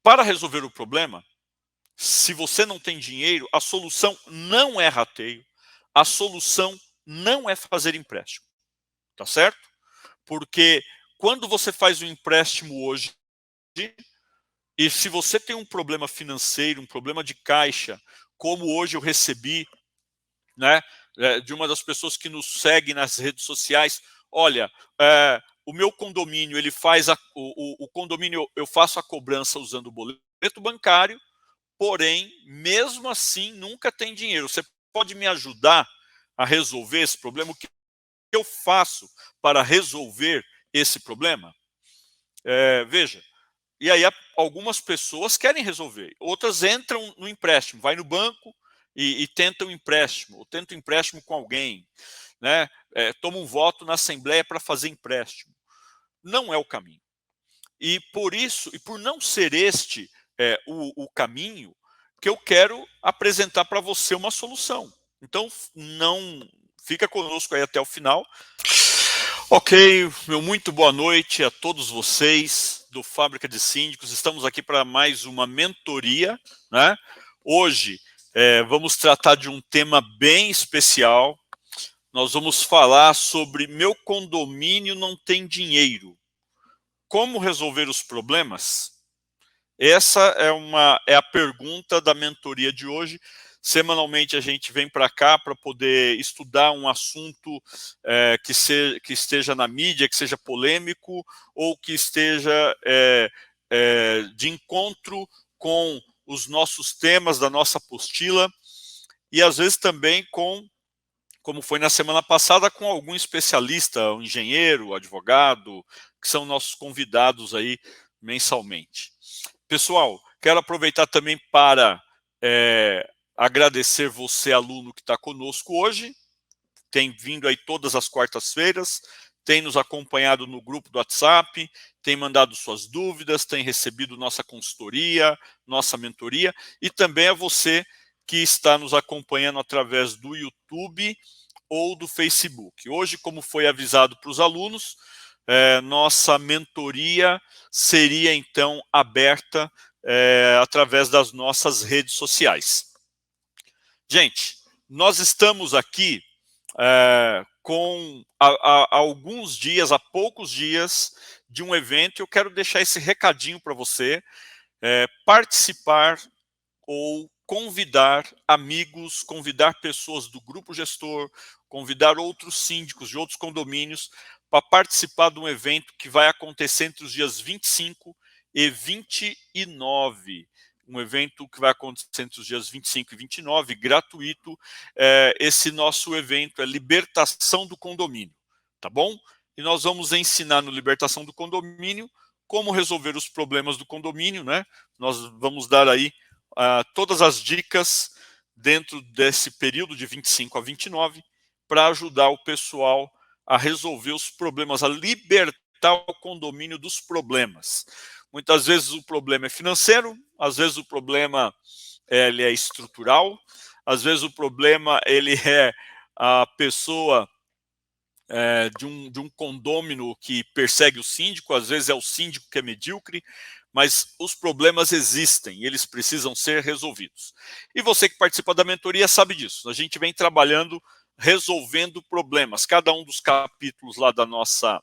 Para resolver o problema, se você não tem dinheiro, a solução não é rateio, a solução não é fazer empréstimo, tá certo? Porque quando você faz um empréstimo hoje, e se você tem um problema financeiro, um problema de caixa, como hoje eu recebi, né, de uma das pessoas que nos segue nas redes sociais, olha, o meu condomínio, ele faz o condomínio, eu faço a cobrança usando o boleto bancário, porém, mesmo assim, nunca tem dinheiro. Você pode me ajudar a resolver esse problema? O que eu faço para resolver esse problema? Veja, e aí algumas pessoas querem resolver, outras entram no empréstimo, vai no banco e tentam empréstimo, ou tentam empréstimo com alguém, né? Toma um voto na Assembleia para fazer empréstimo. Não é o caminho. E por isso, e por não ser este o caminho, que eu quero apresentar para você uma solução. Então, não fica conosco aí até o final. Ok, meu muito boa noite a todos vocês do Fábrica de Síndicos. Estamos aqui para mais uma mentoria, né? Hoje vamos tratar de um tema bem especial. Nós vamos falar sobre meu condomínio não tem dinheiro. Como resolver os problemas? Essa é a pergunta da mentoria de hoje. Semanalmente a gente vem para cá para poder estudar um assunto que esteja na mídia, que seja polêmico, ou que esteja de encontro com os nossos temas da nossa apostila, e às vezes também como foi na semana passada, com algum especialista, um engenheiro, advogado, que são nossos convidados aí mensalmente. Pessoal, quero aproveitar também para agradecer você, aluno, que está conosco hoje. Tem vindo aí todas as quartas-feiras, tem nos acompanhado no grupo do WhatsApp, tem mandado suas dúvidas, tem recebido nossa consultoria, nossa mentoria, e também a você que está nos acompanhando através do YouTube ou do Facebook. Hoje, como foi avisado para os alunos, nossa mentoria seria então aberta através das nossas redes sociais. Gente, nós estamos aqui com alguns dias, há poucos dias, de um evento. Eu quero deixar esse recadinho para você, participar ou convidar amigos, convidar pessoas do grupo gestor, convidar outros síndicos de outros condomínios para participar de um evento que vai acontecer entre os dias 25 e 29. Um evento que vai acontecer entre os dias 25 e 29, gratuito. Esse nosso evento é Libertação do Condomínio, tá bom? E nós vamos ensinar no Libertação do Condomínio como resolver os problemas do condomínio, né? Nós vamos dar aí todas as dicas dentro desse período de 25 a 29 para ajudar o pessoal a resolver os problemas, a libertar o condomínio dos problemas. Muitas vezes o problema é financeiro, às vezes o problema ele é estrutural, às vezes o problema ele é a pessoa de um condômino que persegue o síndico, às vezes é o síndico que é medíocre, mas os problemas existem e eles precisam ser resolvidos. E você que participa da mentoria sabe disso. A gente vem trabalhando, resolvendo problemas. Cada um dos capítulos lá da nossa,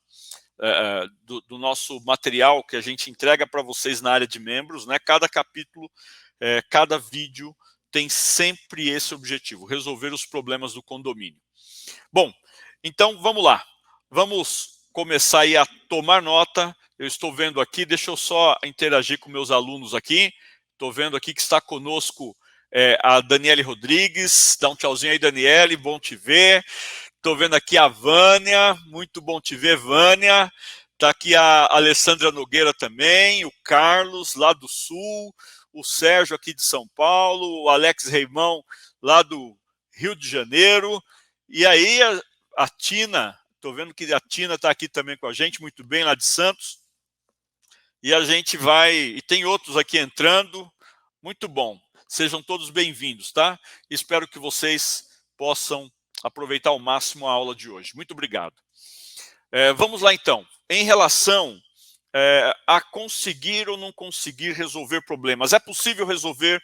do nosso material que a gente entrega para vocês na área de membros, né? Cada capítulo, cada vídeo tem sempre esse objetivo, resolver os problemas do condomínio. Bom, então vamos lá. Vamos começar aí a tomar nota. Eu estou vendo aqui, deixa eu só interagir com meus alunos aqui. Estou vendo aqui que está conosco a Daniele Rodrigues. Dá um tchauzinho aí, Daniele, bom te ver. Estou vendo aqui a Vânia, muito bom te ver, Vânia. Está aqui a Alessandra Nogueira também, o Carlos, lá do Sul, o Sérgio aqui de São Paulo, o Alex Reimão, lá do Rio de Janeiro. E aí a Tina, estou vendo que a Tina está aqui também com a gente, muito bem, lá de Santos. E a gente vai, e tem outros aqui entrando, muito bom. Sejam todos bem-vindos, tá? Espero que vocês possam aproveitar ao máximo a aula de hoje. Muito obrigado. Vamos lá então. Em relação a conseguir ou não conseguir resolver problemas. É possível resolver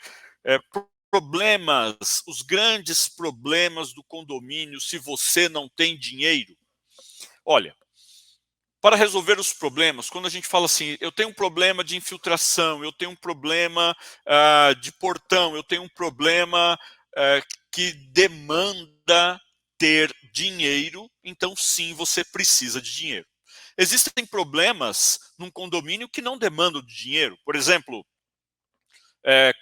problemas, os grandes problemas do condomínio, se você não tem dinheiro? Olha, para resolver os problemas, quando a gente fala assim, eu tenho um problema de infiltração, eu tenho um problema de portão, eu tenho um problema que demanda ter dinheiro, então sim, você precisa de dinheiro. Existem problemas num condomínio que não demandam de dinheiro. Por exemplo,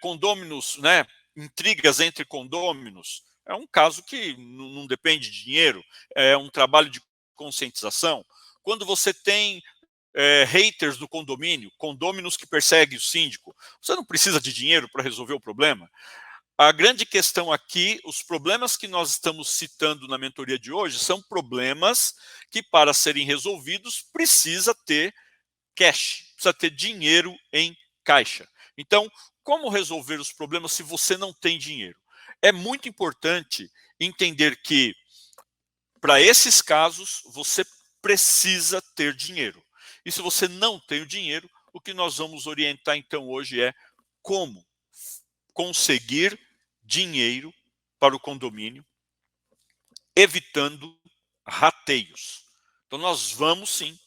condôminos, né, intrigas entre condôminos. É um caso que não depende de dinheiro, é um trabalho de conscientização. Quando você tem haters do condomínio, condôminos que perseguem o síndico, você não precisa de dinheiro para resolver o problema. A grande questão aqui, os problemas que nós estamos citando na mentoria de hoje são problemas que, para serem resolvidos, precisa ter cash, precisa ter dinheiro em caixa. Então, como resolver os problemas se você não tem dinheiro? É muito importante entender que, para esses casos, você precisa ter dinheiro. E se você não tem o dinheiro, o que nós vamos orientar então hoje é como conseguir dinheiro para o condomínio, evitando rateios. Então nós vamos sim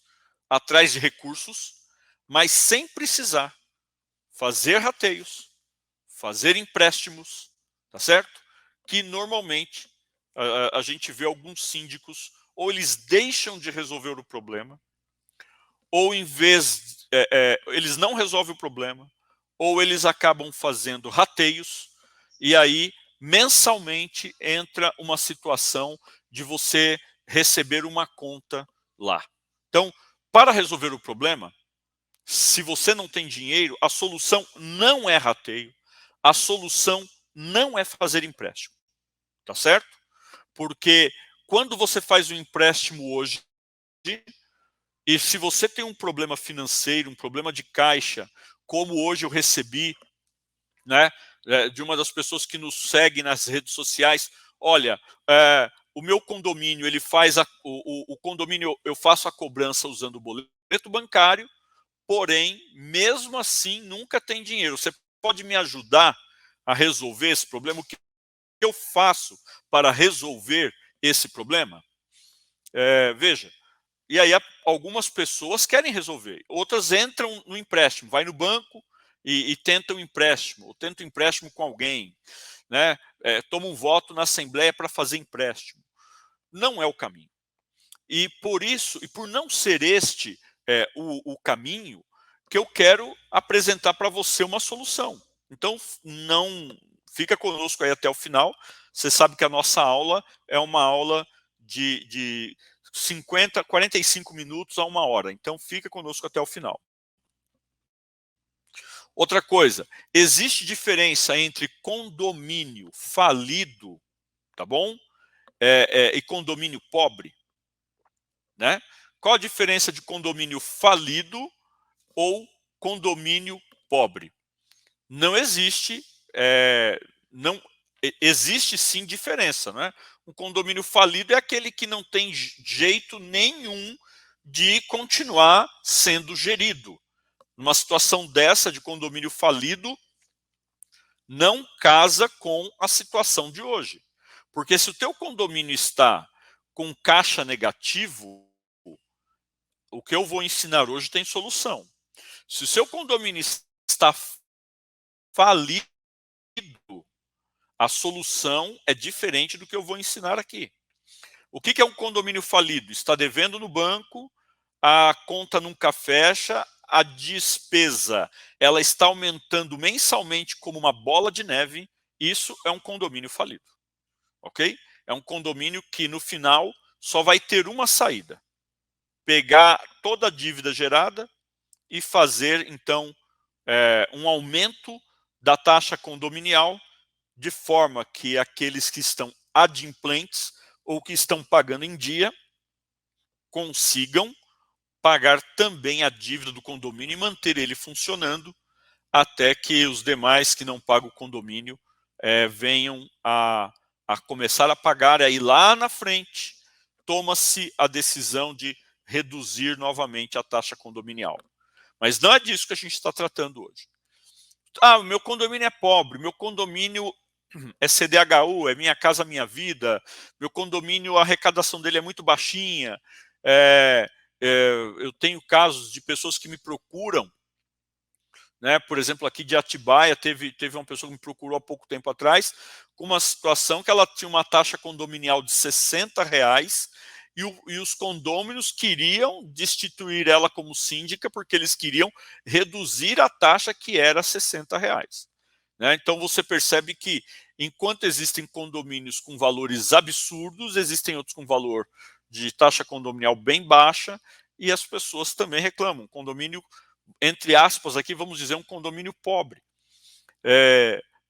atrás de recursos, mas sem precisar fazer rateios, fazer empréstimos, tá certo? Que normalmente a gente vê alguns síndicos, ou eles deixam de resolver o problema, ou em vez, eles não resolvem o problema, ou eles acabam fazendo rateios, e aí mensalmente entra uma situação de você receber uma conta lá. Então, para resolver o problema, se você não tem dinheiro, a solução não é rateio, a solução não é fazer empréstimo, tá certo? Porque quando você faz um empréstimo hoje, e se você tem um problema financeiro, um problema de caixa, como hoje eu recebi, né, de uma das pessoas que nos segue nas redes sociais, olha, o meu condomínio, ele faz o condomínio, eu faço a cobrança usando o boleto bancário, porém, mesmo assim, nunca tem dinheiro. Você pode me ajudar a resolver esse problema? O que eu faço para resolver esse problema? Veja, e aí algumas pessoas querem resolver, outras entram no empréstimo, vai no banco e tentam empréstimo, ou tentam empréstimo com alguém, né? Toma um voto na Assembleia para fazer empréstimo. Não é o caminho. E por isso, e por não ser este o caminho, que eu quero apresentar para você uma solução. Então, não fica conosco aí até o final. Você sabe que a nossa aula é uma aula de 45 minutos a 1 hora. Então, fica conosco até o final. Outra coisa, existe diferença entre condomínio falido, tá bom? E condomínio pobre, né? Qual a diferença de condomínio falido ou condomínio pobre? Não existe, não existe sim diferença, né? Um condomínio falido é aquele que não tem jeito nenhum de continuar sendo gerido. Numa situação dessa de condomínio falido, não casa com a situação de hoje. Porque se o teu condomínio está com caixa negativo, o que eu vou ensinar hoje tem solução. Se o seu condomínio está falido, a solução é diferente do que eu vou ensinar aqui. O que é um condomínio falido? Está devendo no banco, a conta nunca fecha, a despesa ela está aumentando mensalmente como uma bola de neve. Isso é um condomínio falido, ok? É um condomínio que no final só vai ter uma saída: pegar toda a dívida gerada e fazer então um aumento da taxa condominial, de forma que aqueles que estão adimplentes ou que estão pagando em dia consigam pagar também a dívida do condomínio e manter ele funcionando até que os demais que não pagam o condomínio venham a começar a pagar. Aí lá na frente toma-se a decisão de reduzir novamente a taxa condominial. Mas não é disso que a gente está tratando hoje. Ah, o meu condomínio é pobre, meu condomínio é CDHU, é Minha Casa Minha Vida, meu condomínio, a arrecadação dele é muito baixinha, eu tenho casos de pessoas que me procuram, né? Por exemplo, aqui de Atibaia, teve uma pessoa que me procurou há pouco tempo atrás, com uma situação que ela tinha uma taxa condominial de R$60, e os condôminos queriam destituir ela como síndica, porque eles queriam reduzir a taxa que era R$60. Né? Então você percebe que, enquanto existem condomínios com valores absurdos, existem outros com valor de taxa condominial bem baixa, e as pessoas também reclamam. Condomínio, entre aspas, aqui vamos dizer, um condomínio pobre.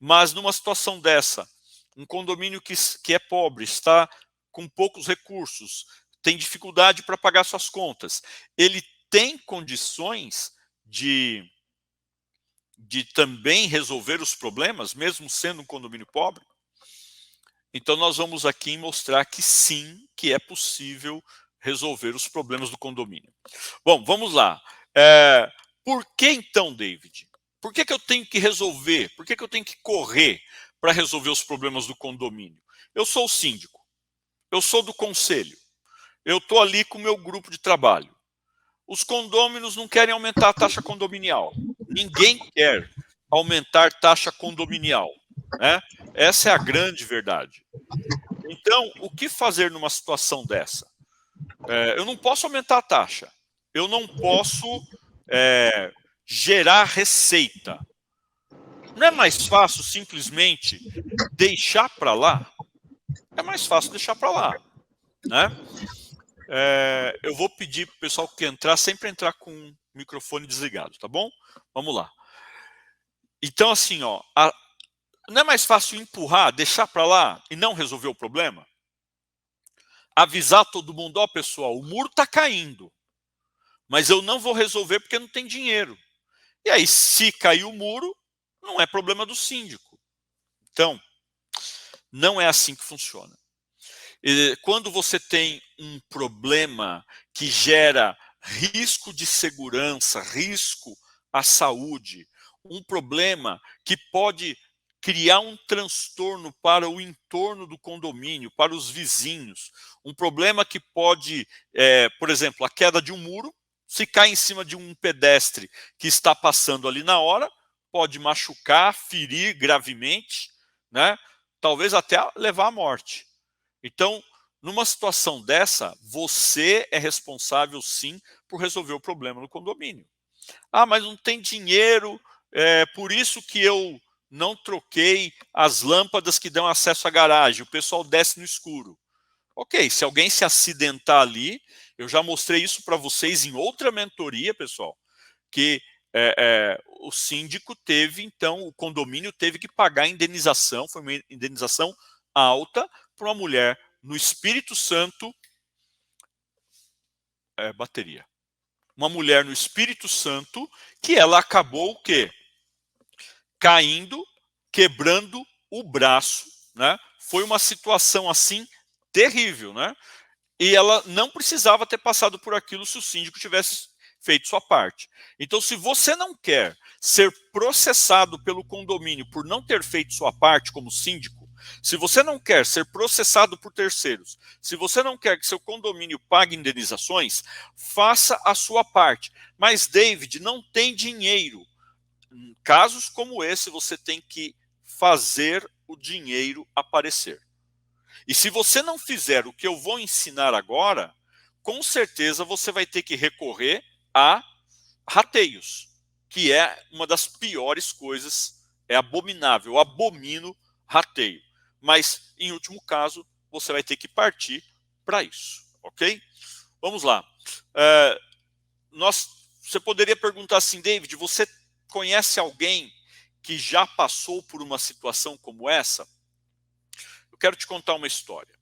Mas numa situação dessa, um condomínio que é pobre, está com poucos recursos, tem dificuldade para pagar suas contas, ele tem condições de também resolver os problemas, mesmo sendo um condomínio pobre? Então nós vamos aqui mostrar que sim, que é possível resolver os problemas do condomínio. Bom, vamos lá. Por que então, David? Por que eu tenho que resolver? Por que eu tenho que correr para resolver os problemas do condomínio? Eu sou o síndico, eu sou do conselho, eu estou ali com o meu grupo de trabalho. Os condôminos não querem aumentar a taxa condominial. Ninguém quer aumentar taxa condominial, né? Essa é a grande verdade. Então, o que fazer numa situação dessa? Eu não posso aumentar a taxa. Eu não posso gerar receita. Não é mais fácil simplesmente deixar para lá? É mais fácil deixar para lá, né? Eu vou pedir para o pessoal que entrar, sempre entrar com o microfone desligado, tá bom? Vamos lá. Então, assim, ó, não é mais fácil empurrar, deixar para lá e não resolver o problema? Avisar todo mundo, ó, pessoal, o muro está caindo, mas eu não vou resolver porque não tem dinheiro. E aí, se cair o muro, não é problema do síndico. Então, não é assim que funciona. Quando você tem um problema que gera risco de segurança, risco à saúde, um problema que pode criar um transtorno para o entorno do condomínio, para os vizinhos, um problema que pode, por exemplo, a queda de um muro, se cai em cima de um pedestre que está passando ali na hora, pode machucar, ferir gravemente, né? Talvez até levar à morte. Então, numa situação dessa, você é responsável, sim, por resolver o problema no condomínio. Ah, mas não tem dinheiro, por isso que eu não troquei as lâmpadas que dão acesso à garagem, o pessoal desce no escuro. Ok, se alguém se acidentar ali, eu já mostrei isso para vocês em outra mentoria, pessoal, que o síndico teve, então, o condomínio teve que pagar a indenização, foi uma indenização alta para uma mulher no Espírito Santo, bateria. Uma mulher no Espírito Santo, que ela acabou o quê? Caindo, quebrando o braço, né? Foi uma situação assim terrível, né? E ela não precisava ter passado por aquilo se o síndico tivesse feito sua parte. Então, se você não quer ser processado pelo condomínio por não ter feito sua parte como síndico, se você não quer ser processado por terceiros, se você não quer que seu condomínio pague indenizações, faça a sua parte. Mas, David, não tem dinheiro. Em casos como esse, você tem que fazer o dinheiro aparecer. E se você não fizer o que eu vou ensinar agora, com certeza você vai ter que recorrer a rateios, que é uma das piores coisas, é abominável, eu abomino rateio. Mas, em último caso, você vai ter que partir para isso, ok? Vamos lá. Você poderia perguntar assim, David, você conhece alguém que já passou por uma situação como essa? Eu quero te contar uma história.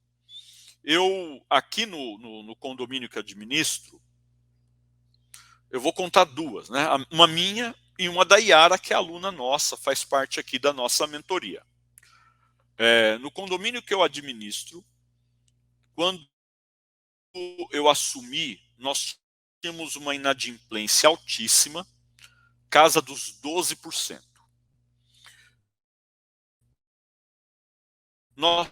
Eu, aqui no condomínio que administro, eu vou contar duas, né? Uma minha e uma da Yara, que é aluna nossa, faz parte aqui da nossa mentoria. No condomínio que eu administro, quando eu assumi, nós tínhamos uma inadimplência altíssima, casa dos 12%. Nós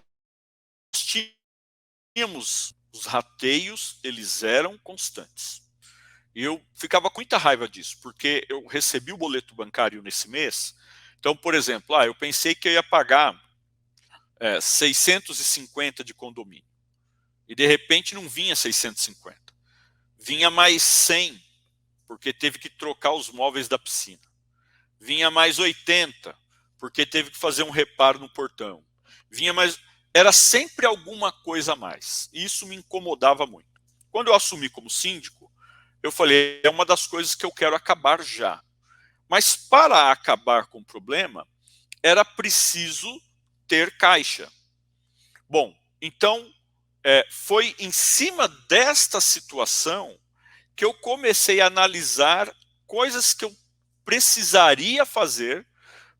tínhamos os rateios, eles eram constantes. E eu ficava com muita raiva disso, porque eu recebi o boleto bancário nesse mês. Então, por exemplo, eu pensei que eu ia pagar 650 de condomínio. E de repente não vinha 650. Vinha mais 100, porque teve que trocar os móveis da piscina. Vinha mais 80, porque teve que fazer um reparo no portão. Vinha mais... Era sempre alguma coisa a mais. E isso me incomodava muito. Quando eu assumi como síndico, eu falei, é uma das coisas que eu quero acabar já. Mas para acabar com o problema, era preciso ter caixa. Bom, então, foi em cima desta situação que eu comecei a analisar coisas que eu precisaria fazer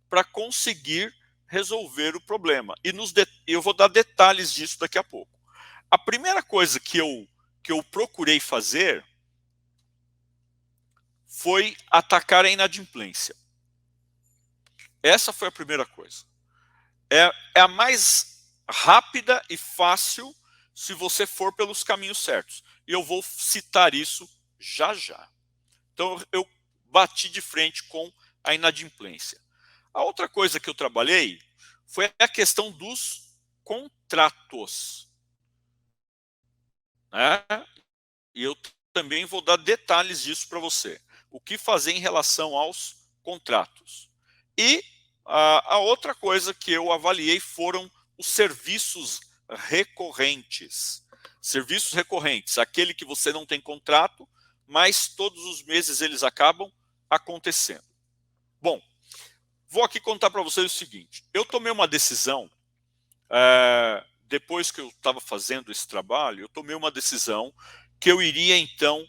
para conseguir resolver o problema. E eu vou dar detalhes disso daqui a pouco. A primeira coisa que eu procurei fazer foi atacar a inadimplência. Essa foi a primeira coisa. É a mais rápida e fácil se você for pelos caminhos certos. E eu vou citar isso já já. Então eu bati de frente com a inadimplência. A outra coisa que eu trabalhei foi a questão dos contratos, né? E eu também vou dar detalhes disso para você. O que fazer em relação aos contratos. E a outra coisa que eu avaliei foram os serviços recorrentes. Serviços recorrentes, aquele que você não tem contrato, mas todos os meses eles acabam acontecendo. Bom, vou aqui contar para vocês o seguinte. Eu tomei uma decisão, depois que eu estava fazendo esse trabalho, eu tomei uma decisão que eu iria, então,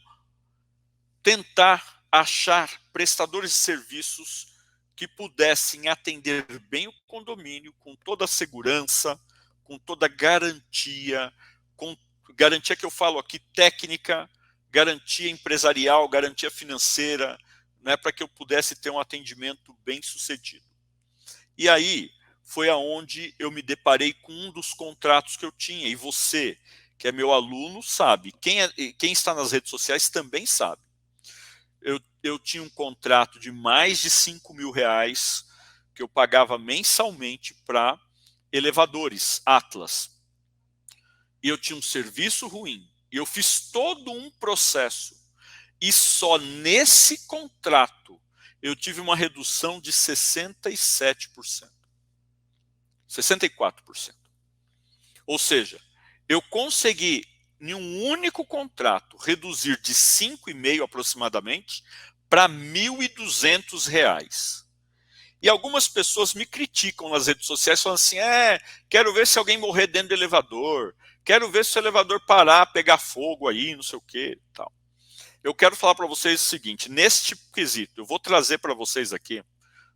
tentar achar prestadores de serviços que pudessem atender bem o condomínio, com toda a segurança, com toda a garantia, com garantia que eu falo aqui técnica, garantia empresarial, garantia financeira, né, para que eu pudesse ter um atendimento bem sucedido. E aí foi aonde eu me deparei com um dos contratos que eu tinha, e você, que é meu aluno, sabe, quem está nas redes sociais também sabe. Eu tinha um contrato de mais de R$ 5.000 que eu pagava mensalmente para elevadores, Atlas. E eu tinha um serviço ruim. E eu fiz todo um processo. E só nesse contrato eu tive uma redução de 67%. 64%. Ou seja, eu consegui, em um único contrato, reduzir de 5,5 aproximadamente para R$ 1.200. E algumas pessoas me criticam nas redes sociais, falando assim, quero ver se alguém morrer dentro do elevador, quero ver se o elevador parar, pegar fogo aí, não sei o que, tal. Eu quero falar para vocês o seguinte, neste quesito, eu vou trazer para vocês aqui,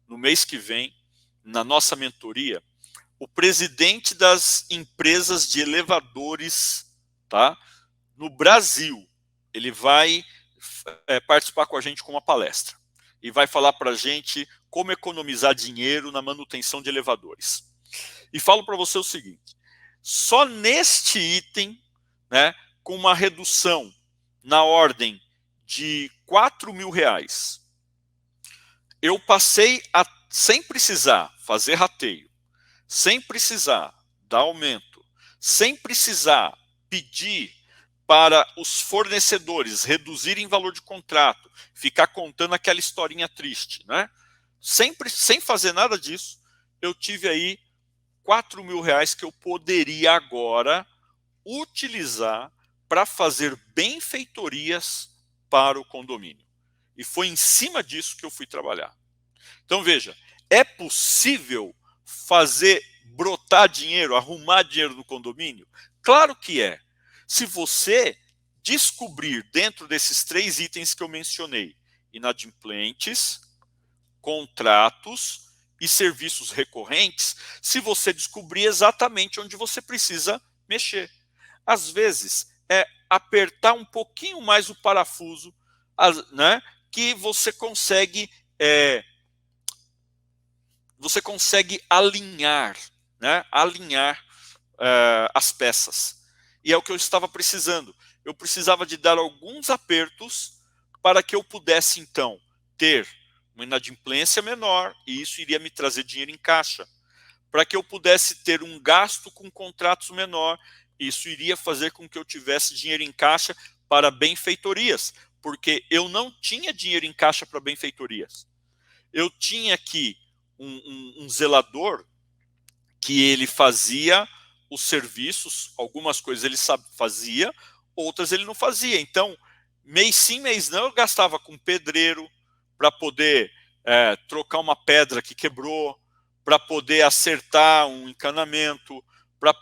no mês que vem, na nossa mentoria, o presidente das empresas de elevadores, tá, no Brasil. Ele vai participar com a gente com uma palestra. E vai falar para a gente como economizar dinheiro na manutenção de elevadores. E falo para você o seguinte, só neste item, né, com uma redução na ordem de R$ 4.000, eu passei a, sem precisar fazer rateio, sem precisar dar aumento, sem precisar pedir para os fornecedores reduzirem valor de contrato, ficar contando aquela historinha triste, né? Sem fazer nada disso, eu tive aí R$ 4.000 que eu poderia agora utilizar para fazer benfeitorias para o condomínio. E foi em cima disso que eu fui trabalhar. Então veja, é possível fazer brotar dinheiro, arrumar dinheiro no condomínio? Claro que é. Se você descobrir dentro desses 3 itens que eu mencionei, inadimplentes, contratos e serviços recorrentes, se você descobrir exatamente onde você precisa mexer. Às vezes, é apertar um pouquinho mais o parafuso, né, que você consegue você consegue alinhar, né? Alinhar as peças. E é o que eu estava precisando. Eu precisava de dar alguns apertos para que eu pudesse, então, ter uma inadimplência menor, e isso iria me trazer dinheiro em caixa. Para que eu pudesse ter um gasto com contratos menor, isso iria fazer com que eu tivesse dinheiro em caixa para benfeitorias, porque eu não tinha dinheiro em caixa para benfeitorias. Eu tinha aqui um zelador que ele fazia os serviços, algumas coisas ele fazia, outras ele não fazia. Então, mês sim, mês não, eu gastava com pedreiro para poder trocar uma pedra que quebrou, para poder acertar um encanamento, para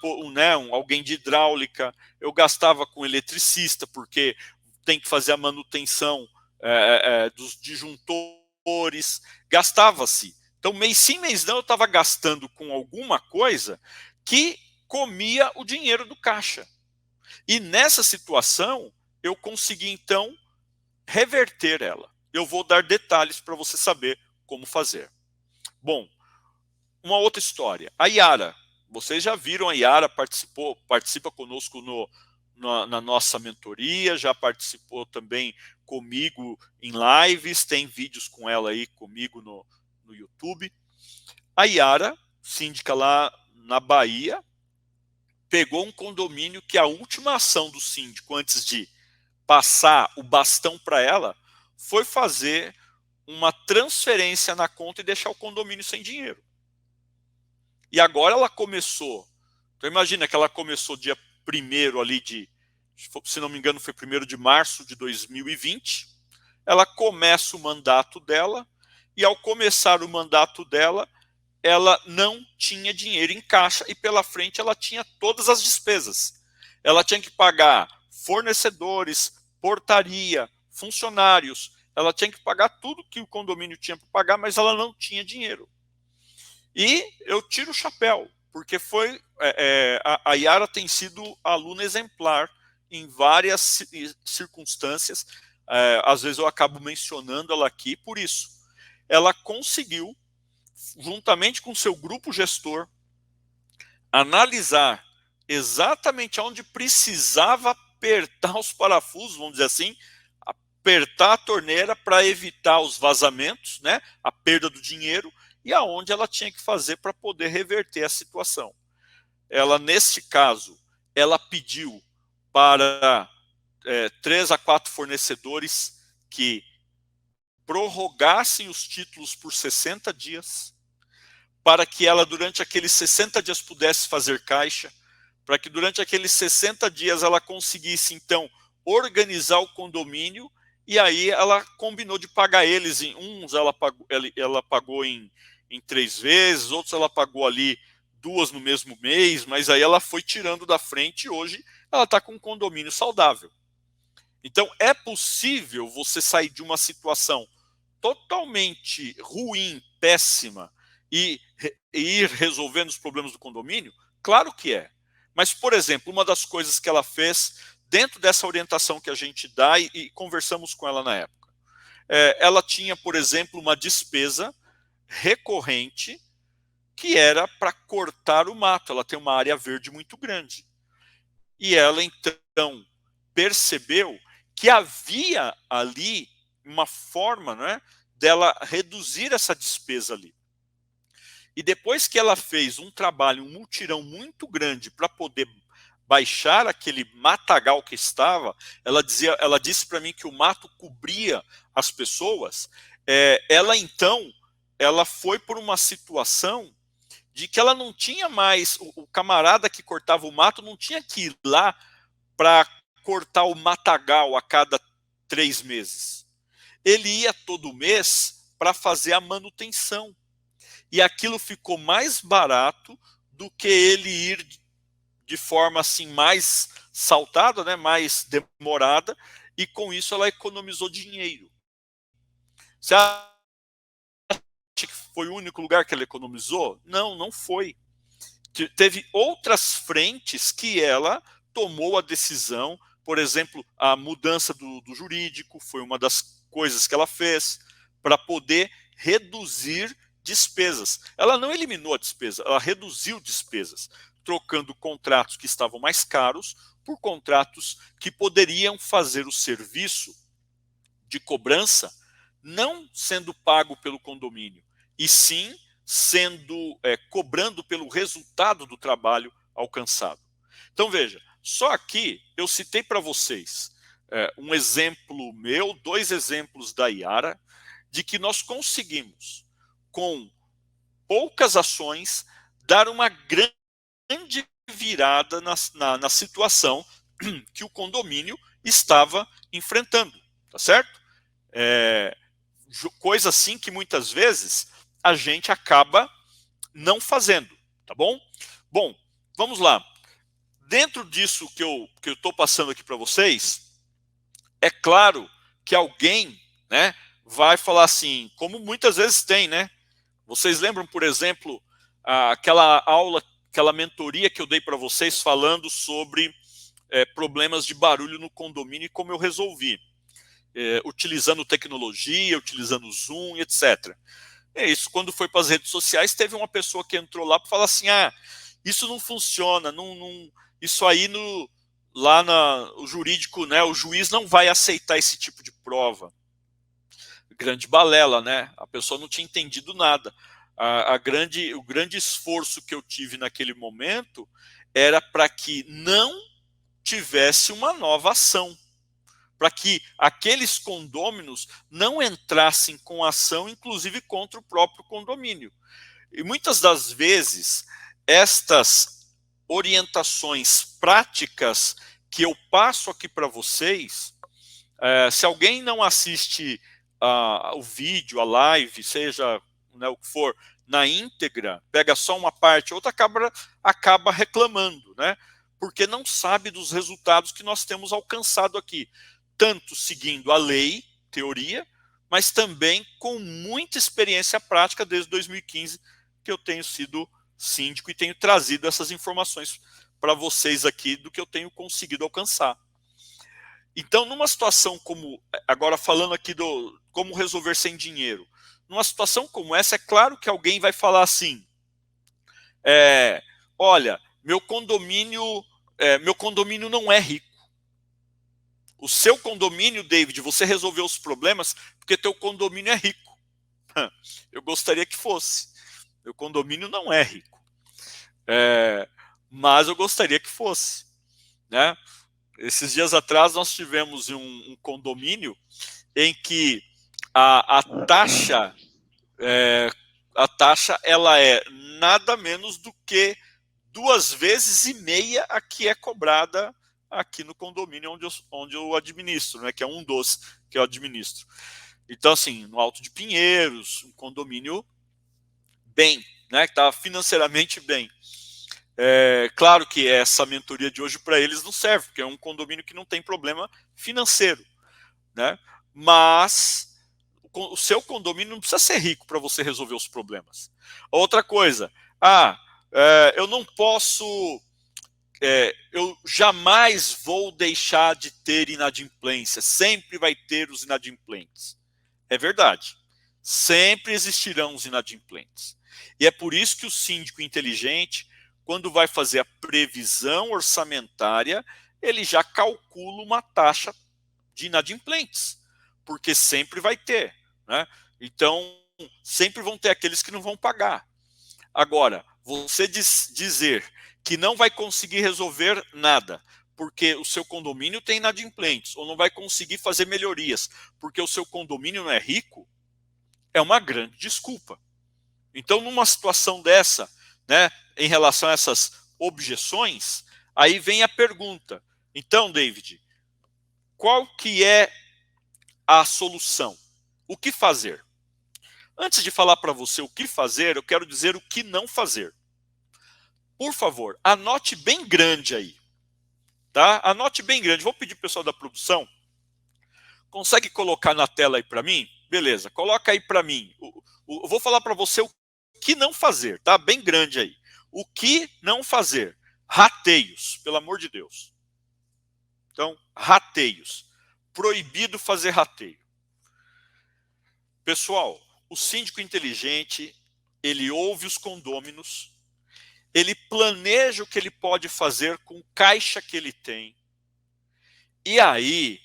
alguém de hidráulica. Eu gastava com eletricista, porque tem que fazer a manutenção dos disjuntores. Gastava-se. Então, mês sim, mês não, eu estava gastando com alguma coisa que comia o dinheiro do caixa. E nessa situação, eu consegui, então, reverter ela. Eu vou dar detalhes para você saber como fazer. Bom, uma outra história. A Yara. Vocês já viram a Yara, participa conosco na nossa mentoria, já participou também comigo em lives, tem vídeos com ela aí comigo no YouTube. A Yara, síndica lá na Bahia, pegou um condomínio que a última ação do síndico, antes de passar o bastão para ela, foi fazer uma transferência na conta e deixar o condomínio sem dinheiro. E agora ela começou, então imagina que ela começou dia 1º ali se não me engano foi 1º de março de 2020, ela começa o mandato dela, e ao começar o mandato dela, ela não tinha dinheiro em caixa e pela frente ela tinha todas as despesas. Ela tinha que pagar fornecedores, portaria, funcionários, ela tinha que pagar tudo que o condomínio tinha para pagar, mas ela não tinha dinheiro. E eu tiro o chapéu, porque a Yara tem sido aluna exemplar em várias circunstâncias, às vezes eu acabo mencionando ela aqui por isso. Ela conseguiu, juntamente com seu grupo gestor, analisar exatamente onde precisava apertar os parafusos, vamos dizer assim, apertar a torneira para evitar os vazamentos, né, a perda do dinheiro, e aonde ela tinha que fazer para poder reverter a situação. Ela, neste caso, ela pediu para 3 a 4 fornecedores que prorrogassem os títulos por 60 dias, para que ela, durante aqueles 60 dias, pudesse fazer caixa, para que durante aqueles 60 dias ela conseguisse, então, organizar o condomínio, e aí ela combinou de pagar eles em uns, ela pagou em 3 vezes, outros ela pagou ali 2 no mesmo mês, mas aí ela foi tirando da frente e hoje ela está com um condomínio saudável. Então é possível você sair de uma situação totalmente ruim, péssima, e ir resolvendo os problemas do condomínio? Claro que é. Mas, por exemplo, uma das coisas que ela fez, dentro dessa orientação que a gente dá, e conversamos com ela na época, ela tinha, por exemplo, uma despesa recorrente que era para cortar o mato. Ela tem uma área verde muito grande. E ela, então, percebeu que havia ali uma forma, né, dela reduzir essa despesa ali. E depois que ela fez um trabalho, um mutirão muito grande para poder baixar aquele matagal que estava, ela disse para mim que o mato cobria as pessoas. Ela foi por uma situação de que ela não tinha mais, o camarada que cortava o mato não tinha que ir lá para cortar o matagal a cada 3 meses. Ele ia todo mês para fazer a manutenção. E aquilo ficou mais barato do que ele ir de forma assim mais saltada, né, mais demorada, e com isso ela economizou dinheiro. Você acha que foi o único lugar que ela economizou? Não, não foi. Teve outras frentes que ela tomou a decisão, por exemplo, a mudança do jurídico foi uma das coisas que ela fez para poder reduzir despesas. Ela não eliminou a despesa, ela reduziu despesas, trocando contratos que estavam mais caros por contratos que poderiam fazer o serviço de cobrança não sendo pago pelo condomínio, e sim sendo cobrando pelo resultado do trabalho alcançado. Então veja, só aqui eu citei para vocês um exemplo meu, 2 exemplos da Yara, de que nós conseguimos, com poucas ações, dar uma grande virada na situação que o condomínio estava enfrentando, tá certo? Coisa assim que muitas vezes a gente acaba não fazendo, tá bom? Bom, vamos lá. Dentro disso que eu estou passando aqui para vocês, é claro que alguém, né, vai falar assim, como muitas vezes tem, né? Vocês lembram, por exemplo, aquela aula, aquela mentoria que eu dei para vocês falando sobre problemas de barulho no condomínio e como eu resolvi, utilizando tecnologia, utilizando Zoom, etc. É isso, quando foi para as redes sociais, teve uma pessoa que entrou lá para falar assim, isso não funciona, isso aí o jurídico, né, o juiz não vai aceitar esse tipo de prova. Grande balela, né? A pessoa não tinha entendido nada. O grande esforço que eu tive naquele momento era para que não tivesse uma nova ação, para que aqueles condôminos não entrassem com ação, inclusive contra o próprio condomínio. E muitas das vezes, estas orientações práticas que eu passo aqui para vocês, se alguém não assiste o vídeo, a live, seja, né, o que for, na íntegra, pega só uma parte, outra acaba reclamando, né? Porque não sabe dos resultados que nós temos alcançado aqui, tanto seguindo a lei, teoria, mas também com muita experiência prática desde 2015, que eu tenho sido síndico e tenho trazido essas informações para vocês aqui do que eu tenho conseguido alcançar. Então, numa situação como, agora falando aqui do como resolver sem dinheiro, numa situação como essa, é claro que alguém vai falar assim, olha, meu condomínio não é rico. O seu condomínio, David, você resolveu os problemas porque teu condomínio é rico. Eu gostaria que fosse. Meu condomínio não é rico. Mas eu gostaria que fosse, né? Esses dias atrás nós tivemos um condomínio em que a taxa ela é nada menos do que 2,5 vezes a que é cobrada aqui no condomínio onde eu administro, né, que é um dos que eu administro. Então, assim, no Alto de Pinheiros, um condomínio bem, né, que está financeiramente bem. Claro que essa mentoria de hoje para eles não serve, porque é um condomínio que não tem problema financeiro, né? Mas o seu condomínio não precisa ser rico para você resolver os problemas. Outra coisa, eu não posso, eu jamais vou deixar de ter inadimplência, sempre vai ter os inadimplentes. É verdade, sempre existirão os inadimplentes. E é por isso que o síndico inteligente, quando vai fazer a previsão orçamentária, ele já calcula uma taxa de inadimplentes, porque sempre vai ter, né? Então, sempre vão ter aqueles que não vão pagar. Agora, você dizer que não vai conseguir resolver nada, porque o seu condomínio tem inadimplentes, ou não vai conseguir fazer melhorias, porque o seu condomínio não é rico, é uma grande desculpa. Então, numa situação dessa, né, em relação a essas objeções, aí vem a pergunta. Então, David, qual que é a solução? O que fazer? Antes de falar para você o que fazer, eu quero dizer o que não fazer. Por favor, anote bem grande aí. Tá? Anote bem grande. Vou pedir para o pessoal da produção. Consegue colocar na tela aí para mim? Beleza, coloca aí para mim. Eu vou falar para você o que não fazer, tá? Bem grande aí. O que não fazer? Rateios, pelo amor de Deus. Então, rateios. Proibido fazer rateio. Pessoal, o síndico inteligente, ele ouve os condôminos, ele planeja o que ele pode fazer com o caixa que ele tem. E aí,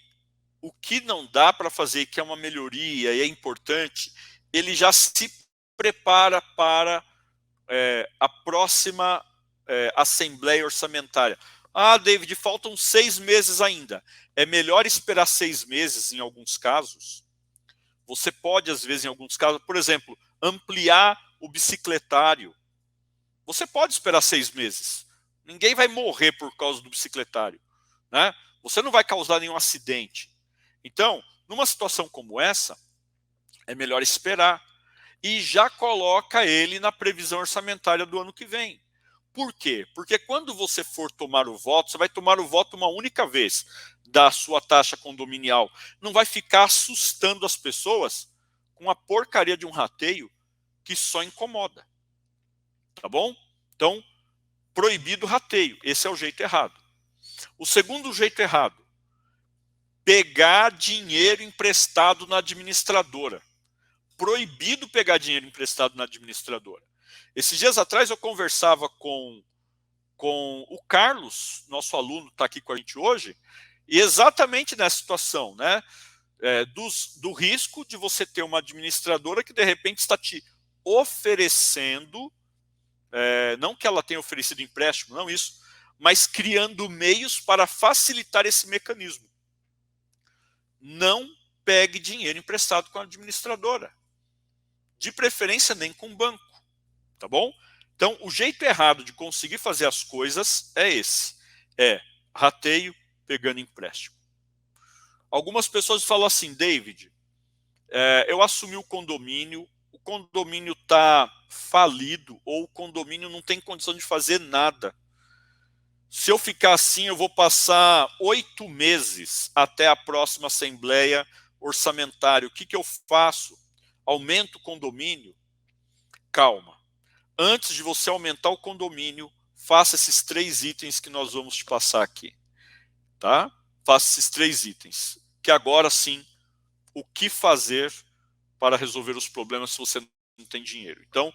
o que não dá para fazer, que é uma melhoria e é importante, ele já se prepara para a próxima assembleia orçamentária. Ah, David, faltam 6 meses ainda. É melhor esperar 6 meses em alguns casos. Você pode, às vezes, em alguns casos, por exemplo, ampliar o bicicletário. Você pode esperar 6 meses. Ninguém vai morrer por causa do bicicletário, né? Você não vai causar nenhum acidente. Então, numa situação como essa, é melhor esperar. E já coloca ele na previsão orçamentária do ano que vem. Por quê? Porque quando você for tomar o voto, você vai tomar o voto uma única vez da sua taxa condominial. Não vai ficar assustando as pessoas com a porcaria de um rateio que só incomoda. Tá bom? Então, proibido o rateio. Esse é o jeito errado. O segundo jeito errado, pegar dinheiro emprestado na administradora. Proibido pegar dinheiro emprestado na administradora. Esses dias atrás eu conversava com o Carlos, nosso aluno está aqui com a gente hoje, e exatamente nessa situação, né? Do risco de você ter uma administradora que de repente está te oferecendo, não que ela tenha oferecido empréstimo, não isso, mas criando meios para facilitar esse mecanismo. Não pegue dinheiro emprestado com a administradora. De preferência nem com o banco, tá bom? Então, o jeito errado de conseguir fazer as coisas é esse. É rateio pegando empréstimo. Algumas pessoas falam assim, David, eu assumi o condomínio está falido, ou o condomínio não tem condição de fazer nada. Se eu ficar assim, eu vou passar 8 meses até a próxima assembleia orçamentária. O que eu faço? Aumento o condomínio? Calma. Antes de você aumentar o condomínio, faça esses 3 itens que nós vamos te passar aqui. Tá? Faça esses 3 itens. Que agora sim, o que fazer para resolver os problemas se você não tem dinheiro. Então,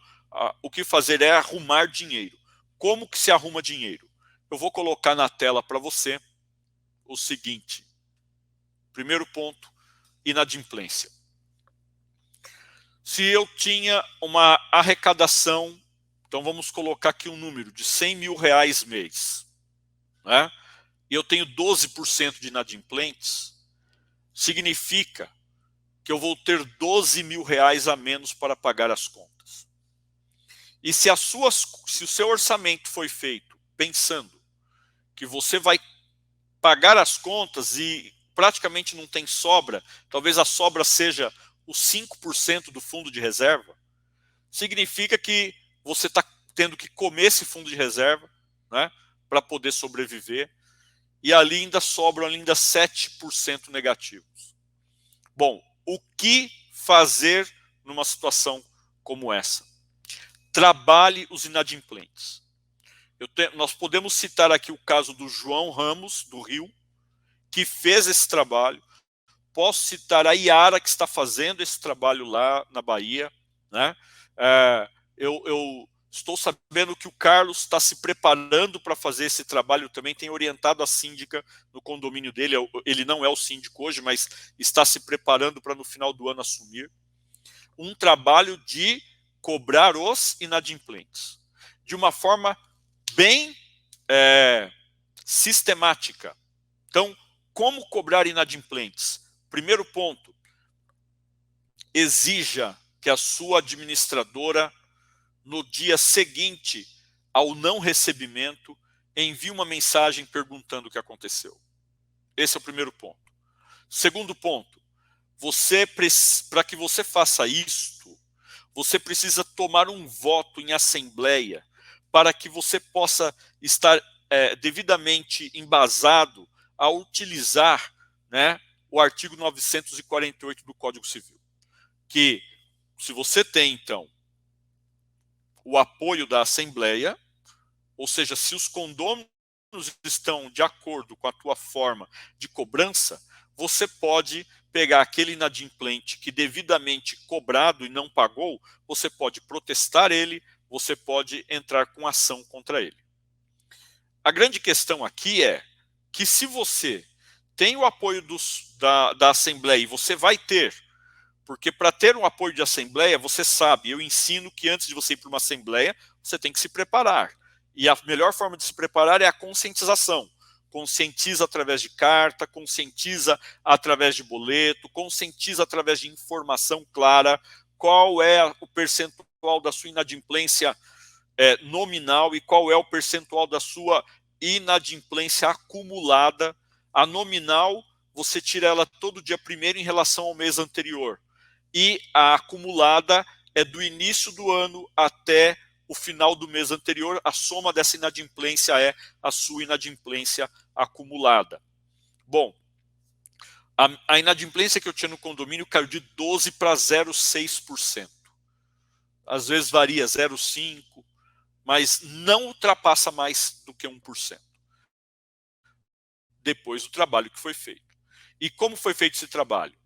o que fazer é arrumar dinheiro. Como que se arruma dinheiro? Eu vou colocar na tela para você o seguinte. Primeiro ponto, inadimplência. Se eu tinha uma arrecadação, então vamos colocar aqui um número de 100 mil reais mês, né? E eu tenho 12% de inadimplentes, significa que eu vou ter 12 mil reais a menos para pagar as contas. E se o seu orçamento foi feito pensando que você vai pagar as contas e praticamente não tem sobra, talvez a sobra seja os 5% do fundo de reserva, significa que você está tendo que comer esse fundo de reserva, né, para poder sobreviver, e ali ainda sobram ainda 7% negativos. Bom, o que fazer numa situação como essa? Trabalhe os inadimplentes. Nós podemos citar aqui o caso do João Ramos, do Rio, que fez esse trabalho. Posso citar a Iara, que está fazendo esse trabalho lá na Bahia, né? Eu estou sabendo que o Carlos está se preparando para fazer esse trabalho também, tem orientado a síndica no condomínio dele, ele não é o síndico hoje, mas está se preparando para no final do ano assumir. Um trabalho de cobrar os inadimplentes, de uma forma bem sistemática. Então, como cobrar inadimplentes? Primeiro ponto, exija que a sua administradora, no dia seguinte ao não recebimento, envie uma mensagem perguntando o que aconteceu. Esse é o primeiro ponto. Segundo ponto, para que você faça isto, você precisa tomar um voto em assembleia para que você possa estar devidamente embasado a utilizar, né, o artigo 948 do Código Civil. Que, se você tem, então, o apoio da Assembleia, ou seja, se os condôminos estão de acordo com a tua forma de cobrança, você pode pegar aquele inadimplente que devidamente cobrado e não pagou, você pode protestar ele, você pode entrar com ação contra ele. A grande questão aqui é que se você tem o apoio da Assembleia, e você vai ter, porque para ter um apoio de Assembleia, você sabe, eu ensino que antes de você ir para uma Assembleia, você tem que se preparar. E a melhor forma de se preparar é a conscientização. Conscientiza através de carta, conscientiza através de boleto, conscientiza através de informação clara, qual é o percentual da sua inadimplência nominal e qual é o percentual da sua inadimplência acumulada. A nominal, você tira ela todo dia primeiro em relação ao mês anterior. E a acumulada é do início do ano até o final do mês anterior. A soma dessa inadimplência é a sua inadimplência acumulada. Bom, a inadimplência que eu tinha no condomínio caiu de 12% para 0,6%. Às vezes varia 0,5%, mas não ultrapassa mais do que 1%. Depois do trabalho que foi feito. E como foi feito esse trabalho?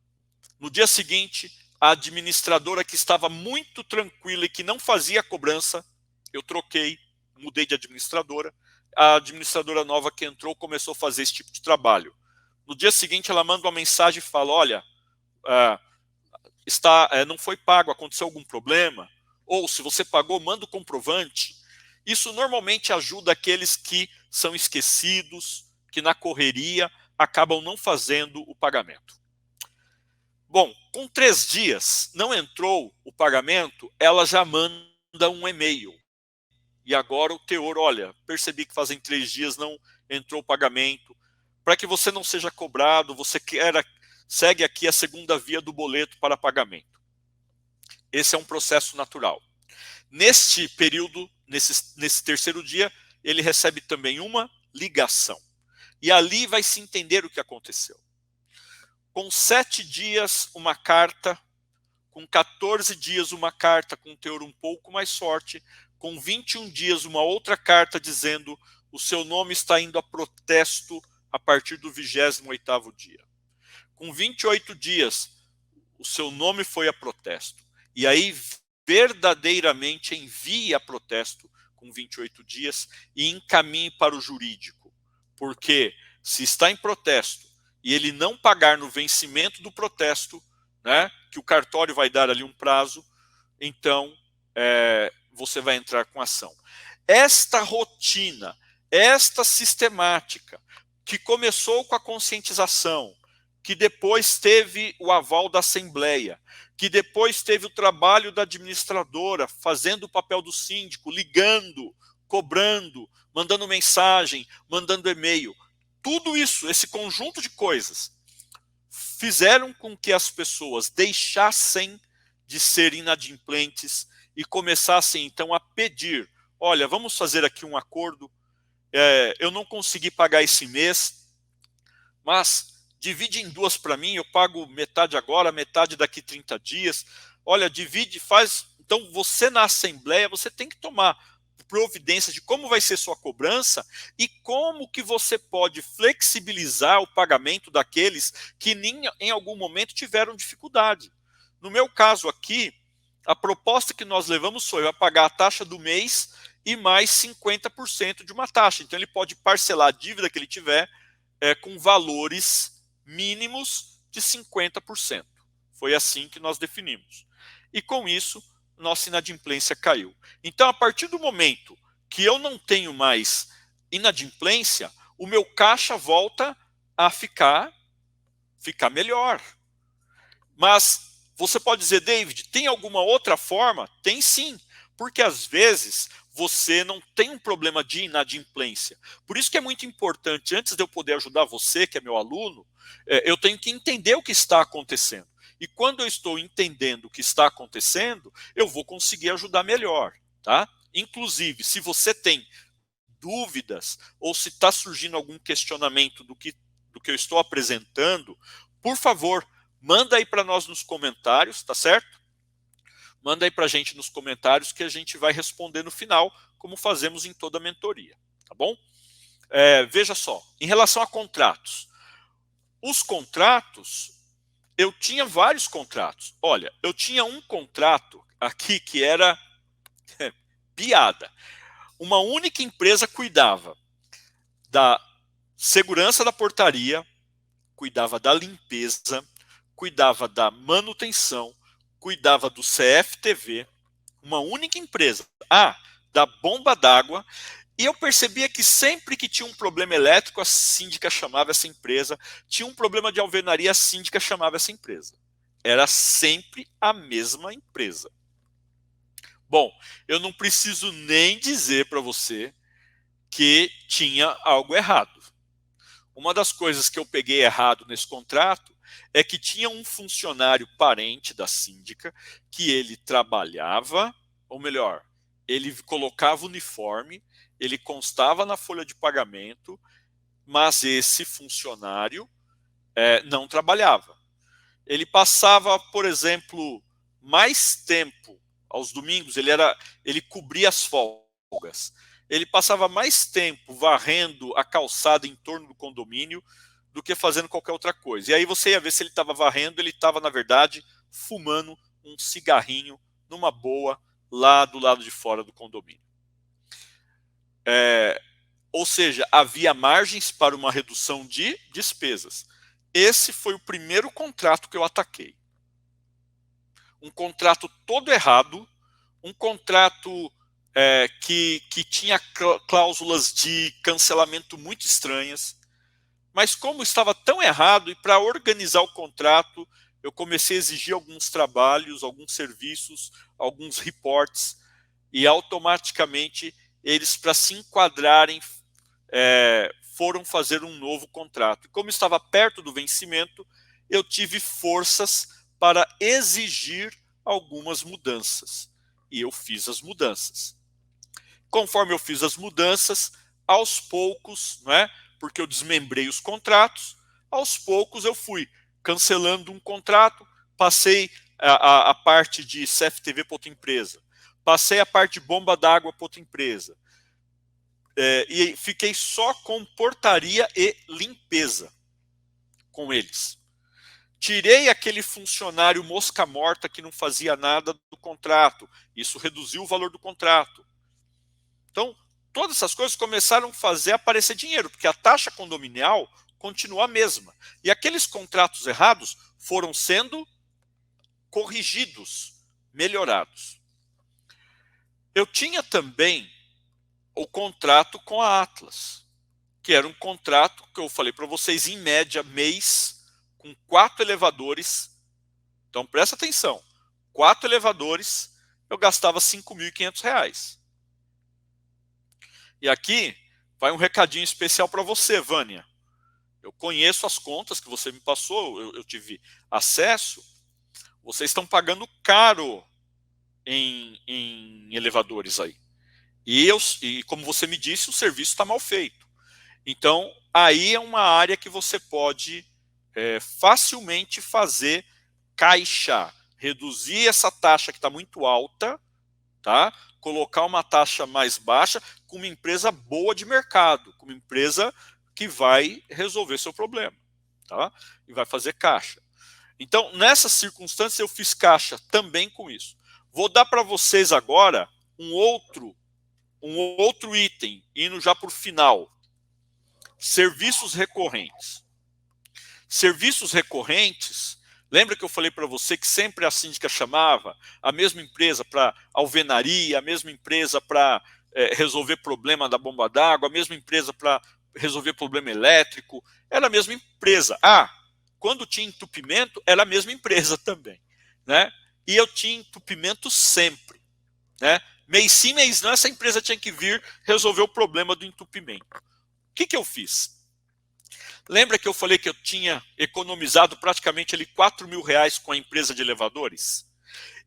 No dia seguinte, a administradora que estava muito tranquila e que não fazia a cobrança, eu troquei, mudei de administradora. A administradora nova que entrou começou a fazer esse tipo de trabalho. No dia seguinte, ela manda uma mensagem e fala, olha, não foi pago, aconteceu algum problema? Ou, se você pagou, manda o comprovante. Isso normalmente ajuda aqueles que são esquecidos, que na correria acabam não fazendo o pagamento. Bom, com 3 dias não entrou o pagamento, ela já manda um e-mail. E agora o teor, olha, percebi que fazem 3 dias não entrou o pagamento. Para que você não seja cobrado, você segue aqui a segunda via do boleto para pagamento. Esse é um processo natural. Neste período, nesse terceiro dia, ele recebe também uma ligação. E ali vai se entender o que aconteceu. Com 7 dias, uma carta. Com 14 dias, uma carta com teor um pouco mais forte. Com 21 dias, uma outra carta dizendo o seu nome está indo a protesto a partir do 28º dia. Com 28 dias, o seu nome foi a protesto. E aí, verdadeiramente, envie a protesto com 28 dias e encaminhe para o jurídico. Porque se está em protesto e ele não pagar no vencimento do protesto, né, que o cartório vai dar ali um prazo, então você vai entrar com ação. Esta rotina, esta sistemática, que começou com a conscientização, que depois teve o aval da Assembleia, que depois teve o trabalho da administradora, fazendo o papel do síndico, ligando, cobrando, mandando mensagem, mandando e-mail. Tudo isso, esse conjunto de coisas, fizeram com que as pessoas deixassem de ser inadimplentes e começassem então a pedir, olha, vamos fazer aqui um acordo, eu não consegui pagar esse mês, mas divide em 2 para mim, eu pago metade agora, metade daqui 30 dias, olha, divide, faz. Então você na Assembleia, você tem que tomar providência de como vai ser sua cobrança e como que você pode flexibilizar o pagamento daqueles que em algum momento tiveram dificuldade. No meu caso aqui, a proposta que nós levamos foi a pagar a taxa do mês e mais 50% de uma taxa. Então ele pode parcelar a dívida que ele tiver com valores mínimos de 50%. Foi assim que nós definimos. E com isso, nossa inadimplência caiu. Então, a partir do momento que eu não tenho mais inadimplência, o meu caixa volta a ficar melhor. Mas você pode dizer, David, tem alguma outra forma? Tem sim, porque às vezes você não tem um problema de inadimplência. Por isso que é muito importante, antes de eu poder ajudar você, que é meu aluno, eu tenho que entender o que está acontecendo. E quando eu estou entendendo o que está acontecendo, eu vou conseguir ajudar melhor, tá? Inclusive, se você tem dúvidas ou se está surgindo algum questionamento do que eu estou apresentando, por favor, manda aí para nós nos comentários, tá certo? Manda aí para a gente nos comentários que a gente vai responder no final, como fazemos em toda a mentoria, tá bom? Veja só, em relação a contratos. Os contratos, eu tinha vários contratos. Olha, eu tinha um contrato aqui que era piada. Uma única empresa cuidava da segurança da portaria, cuidava da limpeza, cuidava da manutenção, cuidava do CFTV, uma única empresa. Da bomba d'água. E eu percebia que sempre que tinha um problema elétrico, a síndica chamava essa empresa. Tinha um problema de alvenaria, a síndica chamava essa empresa. Era sempre a mesma empresa. Bom, eu não preciso nem dizer para você que tinha algo errado. Uma das coisas que eu peguei errado nesse contrato é que tinha um funcionário parente da síndica que ele trabalhava, ou melhor, ele colocava uniforme, ele constava na folha de pagamento, mas esse funcionário não trabalhava. Ele passava, por exemplo, mais tempo aos domingos, ele cobria as folgas. Ele passava mais tempo varrendo a calçada em torno do condomínio do que fazendo qualquer outra coisa. E aí você ia ver se ele estava varrendo, ele estava, na verdade, fumando um cigarrinho numa boa lá do lado de fora do condomínio. Ou seja, havia margens para uma redução de despesas. Esse foi o primeiro contrato que eu ataquei. Um contrato todo errado, um contrato que tinha cláusulas de cancelamento muito estranhas, mas como estava tão errado, e para organizar o contrato, eu comecei a exigir alguns trabalhos, alguns serviços, alguns reports, e automaticamente eles, para se enquadrarem, foram fazer um novo contrato. E como estava perto do vencimento, eu tive forças para exigir algumas mudanças. E eu fiz as mudanças. Conforme eu fiz as mudanças, aos poucos, porque eu desmembrei os contratos, aos poucos eu fui cancelando um contrato, passei a parte de CFTV para outra empresa, passei a parte de bomba d'água para outra empresa, e fiquei só com portaria e limpeza com eles. Tirei aquele funcionário mosca morta que não fazia nada do contrato. Isso reduziu o valor do contrato. Então, todas essas coisas começaram a fazer aparecer dinheiro, porque a taxa condominial continua a mesma. E aqueles contratos errados foram sendo corrigidos, melhorados. Eu tinha também o contrato com a Atlas, que era um contrato que eu falei para vocês, em média, mês, com 4 elevadores. Então, presta atenção, 4 elevadores, eu gastava R$ 5.500. E aqui vai um recadinho especial para você, Vânia. Eu conheço as contas que você me passou, eu tive acesso. Vocês estão pagando caro em elevadores aí. E como você me disse, o serviço está mal feito. Então, aí é uma área que você pode facilmente fazer caixa, reduzir essa taxa que está muito alta, tá? Colocar uma taxa mais baixa com uma empresa boa de mercado, com uma empresa que vai resolver seu problema, tá? E vai fazer caixa. Então, nessas circunstâncias, eu fiz caixa também com isso. Vou dar para vocês agora um outro item, indo já para o final. Serviços recorrentes. Serviços recorrentes, lembra que eu falei para você que sempre a síndica chamava a mesma empresa para alvenaria, a mesma empresa para resolver problema da bomba d'água, a mesma empresa para resolver problema elétrico, era a mesma empresa. Quando tinha entupimento, era a mesma empresa também, né? E eu tinha entupimento sempre, né? Mês sim, mês não, essa empresa tinha que vir resolver o problema do entupimento. O que eu fiz? Lembra que eu falei que eu tinha economizado praticamente ali R$ 4.000 com a empresa de elevadores?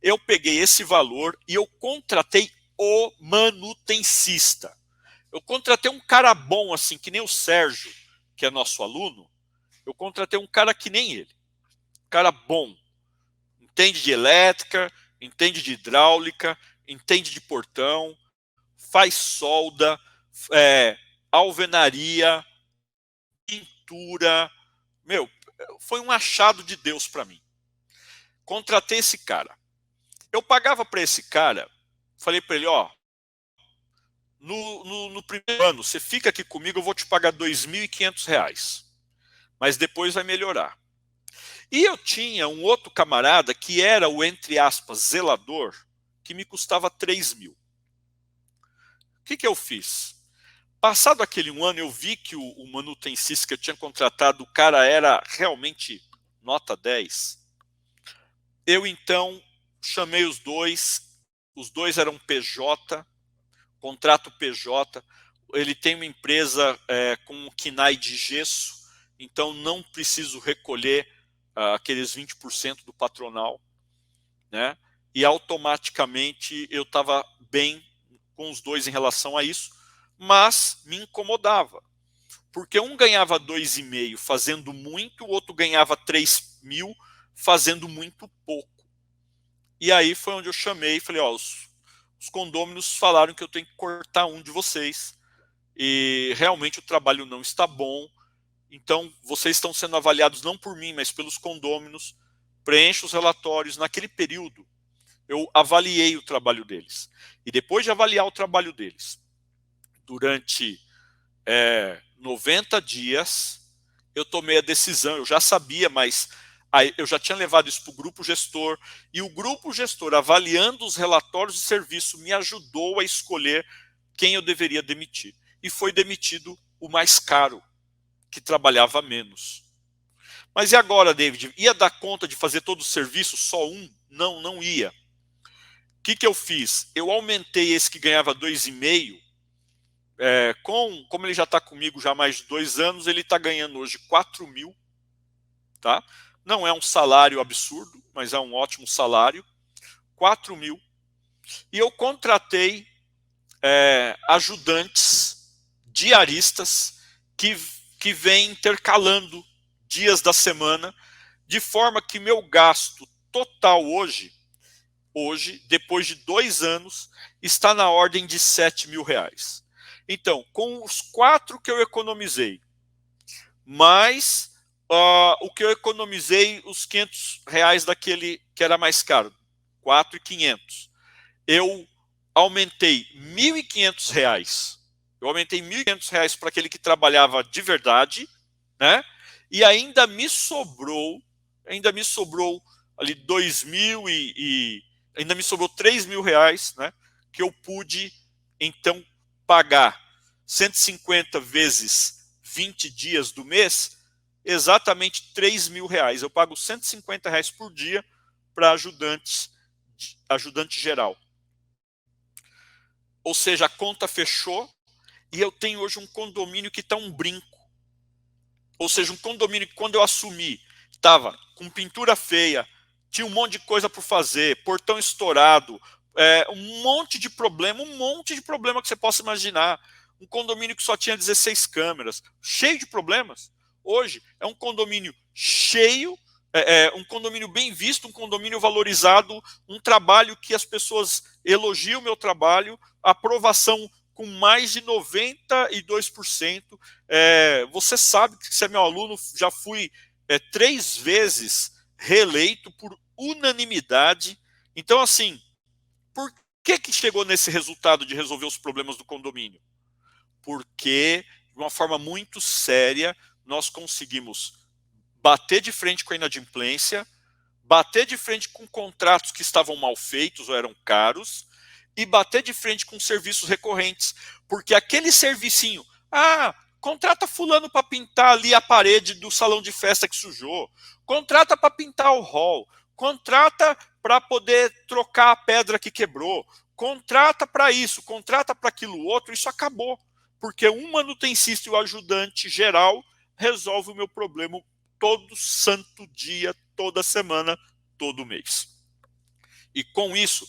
Eu peguei esse valor e eu contratei o manutencista. Eu contratei um cara bom assim, que nem o Sérgio, que é nosso aluno. Eu contratei um cara que nem ele. Um cara bom. Entende de elétrica, entende de hidráulica, entende de portão, faz solda, alvenaria, pintura. Meu, foi um achado de Deus para mim. Contratei esse cara. Eu pagava para esse cara, falei para ele, ó, no primeiro ano, você fica aqui comigo, eu vou te pagar R$ 2.500, mas depois vai melhorar. E eu tinha um outro camarada que era o, entre aspas, zelador, que me custava 3.000. O que eu fiz? Passado aquele um ano, eu vi que o manutencista que eu tinha contratado, o cara era realmente nota 10. Eu então chamei os dois eram PJ, contrato PJ, ele tem uma empresa com um KNAI de gesso, então não preciso recolher aqueles 20% do patronal, né? E automaticamente eu estava bem com os dois em relação a isso, mas me incomodava, porque um ganhava 2,5 fazendo muito, o outro ganhava 3.000 fazendo muito pouco. E aí foi onde eu chamei e falei, ó, os condôminos falaram que eu tenho que cortar um de vocês, e realmente o trabalho não está bom, então vocês estão sendo avaliados não por mim, mas pelos condôminos, preencha os relatórios. Naquele período, eu avaliei o trabalho deles. E depois de avaliar o trabalho deles, durante 90 dias, eu tomei a decisão, eu já sabia, mas eu já tinha levado isso para o grupo gestor, e o grupo gestor, avaliando os relatórios de serviço, me ajudou a escolher quem eu deveria demitir. E foi demitido o mais caro, que trabalhava menos. Mas e agora, David? Ia dar conta de fazer todo o serviço, só um? Não, não ia. O que eu fiz? Eu aumentei esse que ganhava 2,5, como ele já está comigo já há mais de 2 anos, ele está ganhando hoje 4.000, tá? Não é um salário absurdo, mas é um ótimo salário, 4.000. E eu contratei ajudantes, diaristas, que vêm intercalando dias da semana, de forma que meu gasto total hoje, depois de 2 anos, está na ordem de R$ 7.000. Então, com os 4 que eu economizei, mais o que eu economizei, os R$ 500 daquele que era mais caro, 4.500, eu aumentei R$ 1.500. Eu aumentei R$ 1.500 para aquele que trabalhava de verdade, né? E ainda me sobrou ali 2.000 ainda me sobrou R$ 3.000, né? Que eu pude então pagar 150 vezes 20 dias do mês, exatamente R$ 3.000. Eu pago R$ 150 por dia para ajudante geral. Ou seja, a conta fechou e eu tenho hoje um condomínio que está um brinco. Ou seja, um condomínio que quando eu assumi estava com pintura feia, tinha um monte de coisa por fazer, portão estourado, um monte de problema que você possa imaginar. Um condomínio que só tinha 16 câmeras, cheio de problemas. Hoje é um condomínio cheio, um condomínio bem visto, um condomínio valorizado, um trabalho que as pessoas elogiam o meu trabalho, aprovação com mais de 92%. Você sabe que você é meu aluno, já fui 3 vezes reeleito por unanimidade. Então, assim, por que chegou nesse resultado de resolver os problemas do condomínio? Porque, de uma forma muito séria, nós conseguimos bater de frente com a inadimplência, bater de frente com contratos que estavam mal feitos ou eram caros, e bater de frente com serviços recorrentes. Porque aquele servicinho, contrata fulano para pintar ali a parede do salão de festa que sujou, contrata para pintar o hall, contrata para poder trocar a pedra que quebrou, contrata para isso, contrata para aquilo outro, isso acabou. Porque um manutencista e o ajudante geral resolve o meu problema todo santo dia, toda semana, todo mês. E com isso,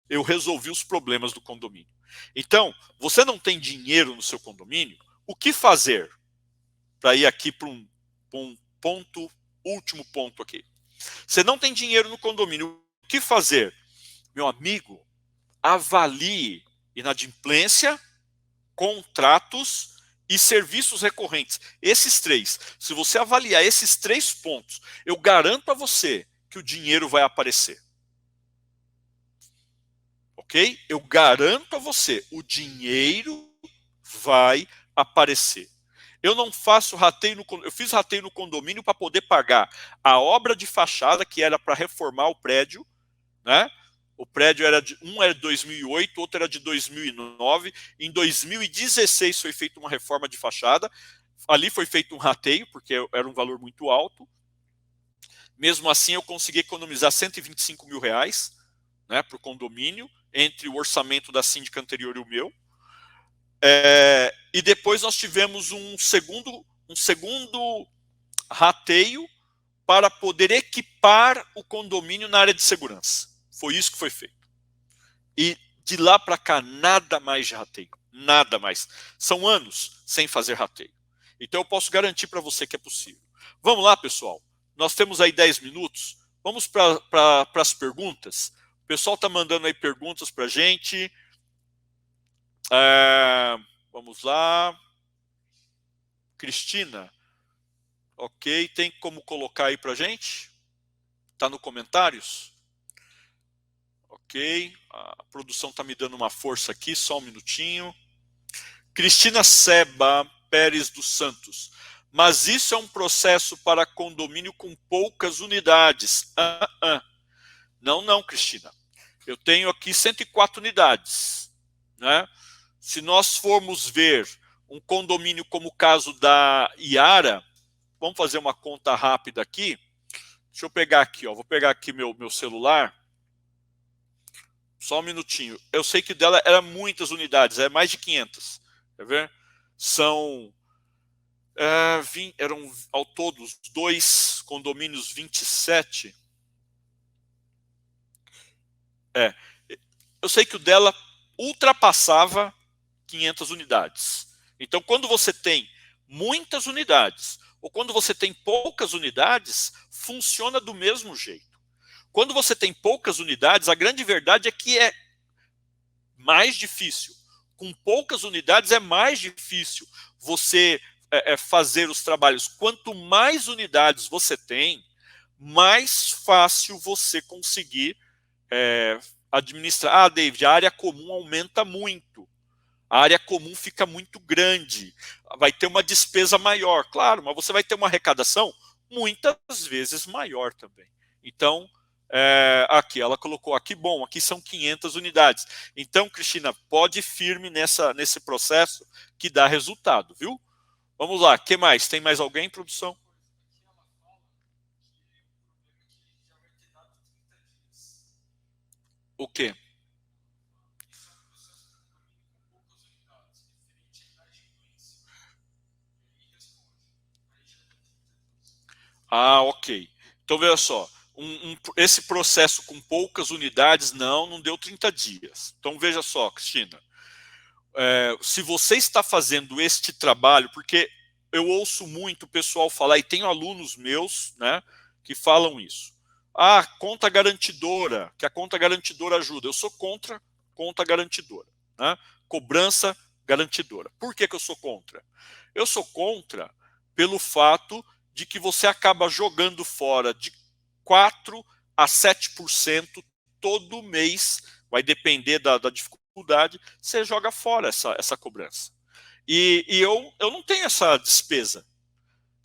eu resolvi os problemas do condomínio. Então, você não tem dinheiro no seu condomínio, o que fazer? Para ir aqui para um último ponto aqui. Você não tem dinheiro no condomínio, o que fazer? Meu amigo, avalie inadimplência, contratos e serviços recorrentes. Esses 3. Se você avaliar esses 3 pontos, eu garanto a você que o dinheiro vai aparecer. Ok? Eu garanto a você, o dinheiro vai aparecer. Eu não faço rateio no, eu fiz rateio no condomínio para poder pagar a obra de fachada, que era para reformar o prédio, né? O prédio era um era de 2008, outro era de 2009. Em 2016 foi feita uma reforma de fachada. Ali foi feito um rateio, porque era um valor muito alto. Mesmo assim, eu consegui economizar R$125 mil, né, para o condomínio, entre o orçamento da síndica anterior e o meu. E depois nós tivemos um segundo rateio para poder equipar o condomínio na área de segurança. Foi isso que foi feito. E de lá para cá, nada mais de rateio. Nada mais. São anos sem fazer rateio. Então eu posso garantir para você que é possível. Vamos lá, pessoal. Nós temos aí 10 minutos. Vamos para as perguntas. O pessoal está mandando aí perguntas para a gente. Vamos lá. Cristina. Ok, tem como colocar aí para a gente? Está no comentários? Ok, a produção está me dando uma força aqui, só um minutinho. Cristina Seba Pérez dos Santos. Mas isso é um processo para condomínio com poucas unidades. Não, Cristina. Eu tenho aqui 104 unidades. Né? Se nós formos ver um condomínio como o caso da Iara, vamos fazer uma conta rápida aqui. Deixa eu pegar aqui, ó. Vou pegar aqui meu celular. Só um minutinho. Eu sei que dela era muitas unidades, é mais de 500. Quer ver? São... eram ao todo os dois condomínios 27. Eu sei que o dela ultrapassava 500 unidades. Então, quando você tem muitas unidades ou quando você tem poucas unidades, funciona do mesmo jeito. Quando você tem poucas unidades, a grande verdade é que é mais difícil. Com poucas unidades é mais difícil você fazer os trabalhos. Quanto mais unidades você tem, mais fácil você conseguir administrar. David, a área comum aumenta muito. A área comum fica muito grande. Vai ter uma despesa maior, claro, mas você vai ter uma arrecadação muitas vezes maior também. Então, aqui, ela colocou aqui, bom, aqui são 500 unidades. Então, Cristina, pode ir firme nesse processo que dá resultado, viu? Vamos lá, o que mais? Tem mais alguém, produção? O quê? Ok. Então, veja só. Esse processo com poucas unidades, não deu 30 dias. Então, veja só, Cristina. Se você está fazendo este trabalho, porque eu ouço muito o pessoal falar, e tenho alunos meus, né, que falam isso. Conta garantidora, que a conta garantidora ajuda. Eu sou contra conta garantidora, né? Cobrança garantidora. Por que eu sou contra? Eu sou contra pelo fato de que você acaba jogando fora de 4 a 7% todo mês, vai depender da dificuldade, você joga fora essa cobrança. E eu não tenho essa despesa.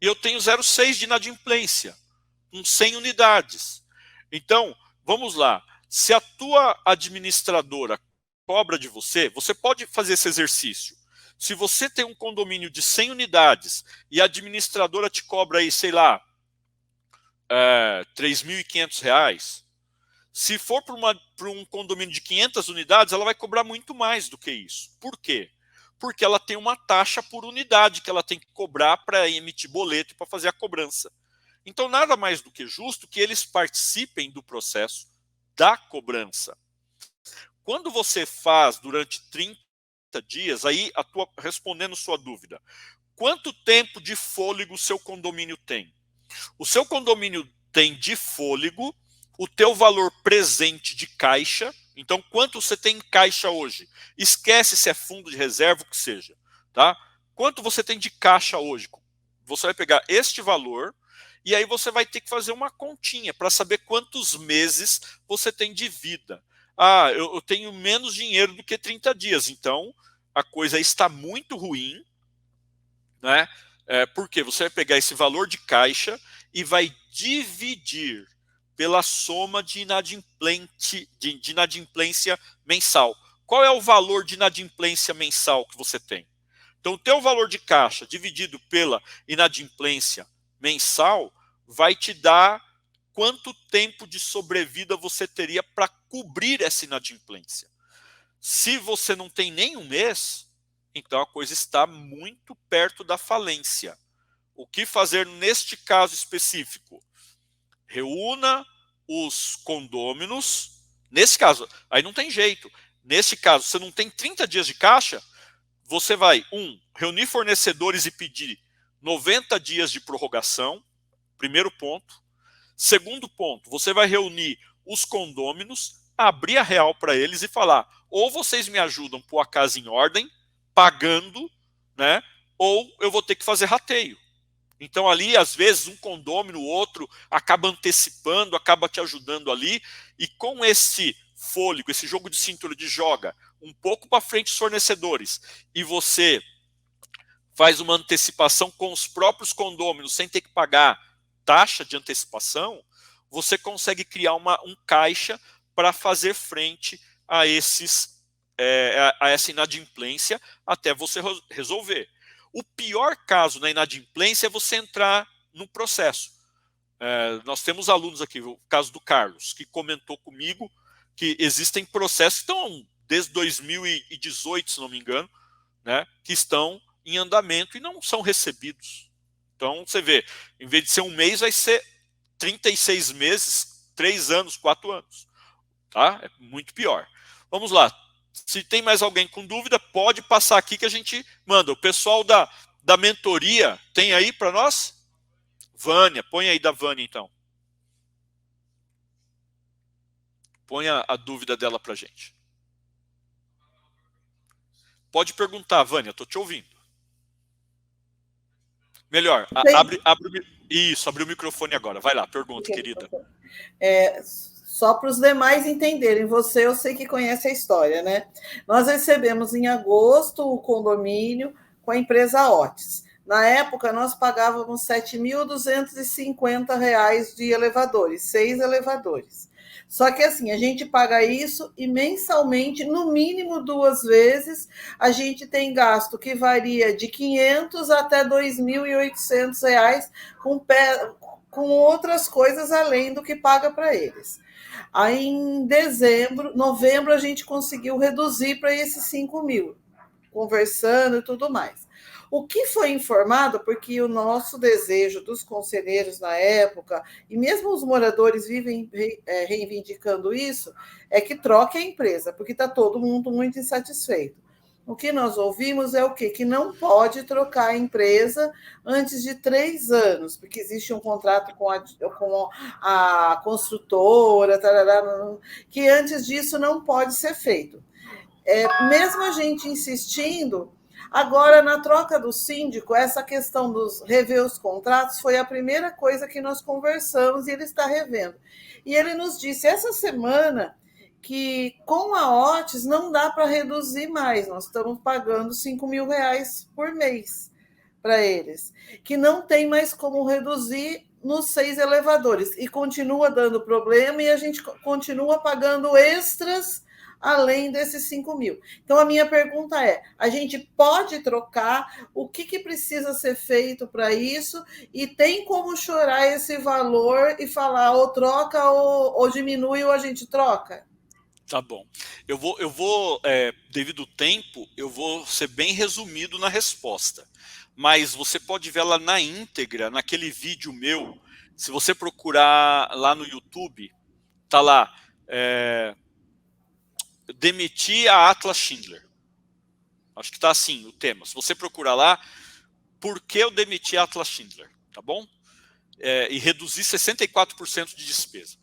E eu tenho 0,6 de inadimplência, com 100 unidades. Então, vamos lá. Se a tua administradora cobra de você, você pode fazer esse exercício. Se você tem um condomínio de 100 unidades e a administradora te cobra aí, sei lá, R$3.500, se for para um condomínio de 500 unidades, ela vai cobrar muito mais do que isso. Por quê? Porque ela tem uma taxa por unidade que ela tem que cobrar para emitir boleto e para fazer a cobrança. Então, nada mais do que justo que eles participem do processo da cobrança. Quando você faz durante 30 dias, aí respondendo sua dúvida, quanto tempo de fôlego o seu condomínio tem? O seu condomínio tem de fôlego o teu valor presente de caixa. Então, quanto você tem em caixa hoje? Esquece se é fundo de reserva, o que seja. Tá? Quanto você tem de caixa hoje? Você vai pegar este valor E aí você vai ter que fazer uma continha para saber quantos meses você tem de vida. Ah, eu tenho menos dinheiro do que 30 dias, então a coisa está muito ruim, né? Porque você vai pegar esse valor de caixa e vai dividir pela soma de inadimplência mensal. Qual é o valor de inadimplência mensal que você tem? Então, o teu valor de caixa dividido pela inadimplência mensal vai te dar quanto tempo de sobrevida você teria para cobrir essa inadimplência. Se você não tem nem um mês, então a coisa está muito perto da falência. O que fazer neste caso específico? Reúna os condôminos. Nesse caso, aí não tem jeito. Neste caso, você não tem 30 dias de caixa, você vai, reunir fornecedores e pedir 90 dias de prorrogação, primeiro ponto. Segundo ponto, você vai reunir os condôminos, abrir a real para eles e falar, ou vocês me ajudam a pôr a casa em ordem, pagando, né, ou eu vou ter que fazer rateio. Então ali, às vezes, um condômino, o outro, acaba antecipando, acaba te ajudando ali, e com esse fôlego, esse jogo de cintura de joga um pouco para frente os fornecedores, e você faz uma antecipação com os próprios condôminos, sem ter que pagar taxa de antecipação, você consegue criar um caixa para fazer frente a essa inadimplência até você resolver. O pior caso na inadimplência é você entrar no processo. Nós temos alunos aqui, o caso do Carlos, que comentou comigo que existem processos que estão desde 2018, se não me engano, né, que estão em andamento e não são recebidos. Então, você vê, em vez de ser um mês, vai ser 36 meses, 3 anos, 4 anos. Tá? É muito pior. Vamos lá. Se tem mais alguém com dúvida, pode passar aqui que a gente manda. O pessoal da mentoria tem aí para nós? Vânia, põe aí da Vânia, então. Põe a dúvida dela para a gente. Pode perguntar, Vânia, estou te ouvindo. Melhor, abre o microfone agora. Vai lá, pergunta, querida. Só para os demais entenderem, você eu sei que conhece a história, né? Nós recebemos em agosto o condomínio com a empresa Otis. Na época, nós pagávamos R$ 7.250 de elevadores, 6 elevadores. Só que assim, a gente paga isso e mensalmente, no mínimo 2 vezes, a gente tem gasto que varia de R$ 500 até R$ 2.800 com outras coisas além do que paga para eles. Aí em novembro, a gente conseguiu reduzir para esses 5 mil, conversando e tudo mais. O que foi informado, porque o nosso desejo dos conselheiros na época, e mesmo os moradores vivem reivindicando isso, é que troque a empresa, porque está todo mundo muito insatisfeito. O que nós ouvimos é o quê? Que não pode trocar a empresa antes de 3 anos, porque existe um contrato com a construtora, tarará, que antes disso não pode ser feito. Mesmo a gente insistindo, agora na troca do síndico, essa questão dos rever os contratos foi a primeira coisa que nós conversamos e ele está revendo. E ele nos disse essa semana que com a Otis não dá para reduzir mais, nós estamos pagando R$ 5.000 por mês para eles, que não tem mais como reduzir nos 6 elevadores, e continua dando problema e a gente continua pagando extras além desses 5 mil. Então, a minha pergunta é, a gente pode trocar? O que precisa ser feito para isso? E tem como chorar esse valor e falar ou troca ou diminui ou a gente troca? Tá bom. Eu vou devido ao tempo, eu vou ser bem resumido na resposta. Mas você pode ver ela na íntegra, naquele vídeo meu. Se você procurar lá no YouTube, tá lá, demiti a Atlas Schindler. Acho que tá assim o tema. Se você procurar lá, por que eu demiti a Atlas Schindler, tá bom? E reduzi 64% de despesa.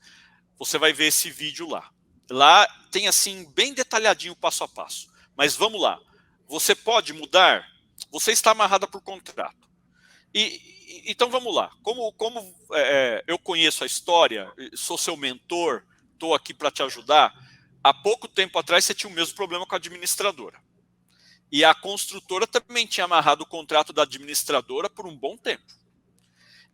Você vai ver esse vídeo lá. Lá tem assim, bem detalhadinho passo a passo. Mas vamos lá. Você pode mudar? Você está amarrada por contrato. Então vamos lá. Como eu conheço a história, sou seu mentor, estou aqui para te ajudar. Há pouco tempo atrás você tinha o mesmo problema com a administradora. E a construtora também tinha amarrado o contrato da administradora por um bom tempo.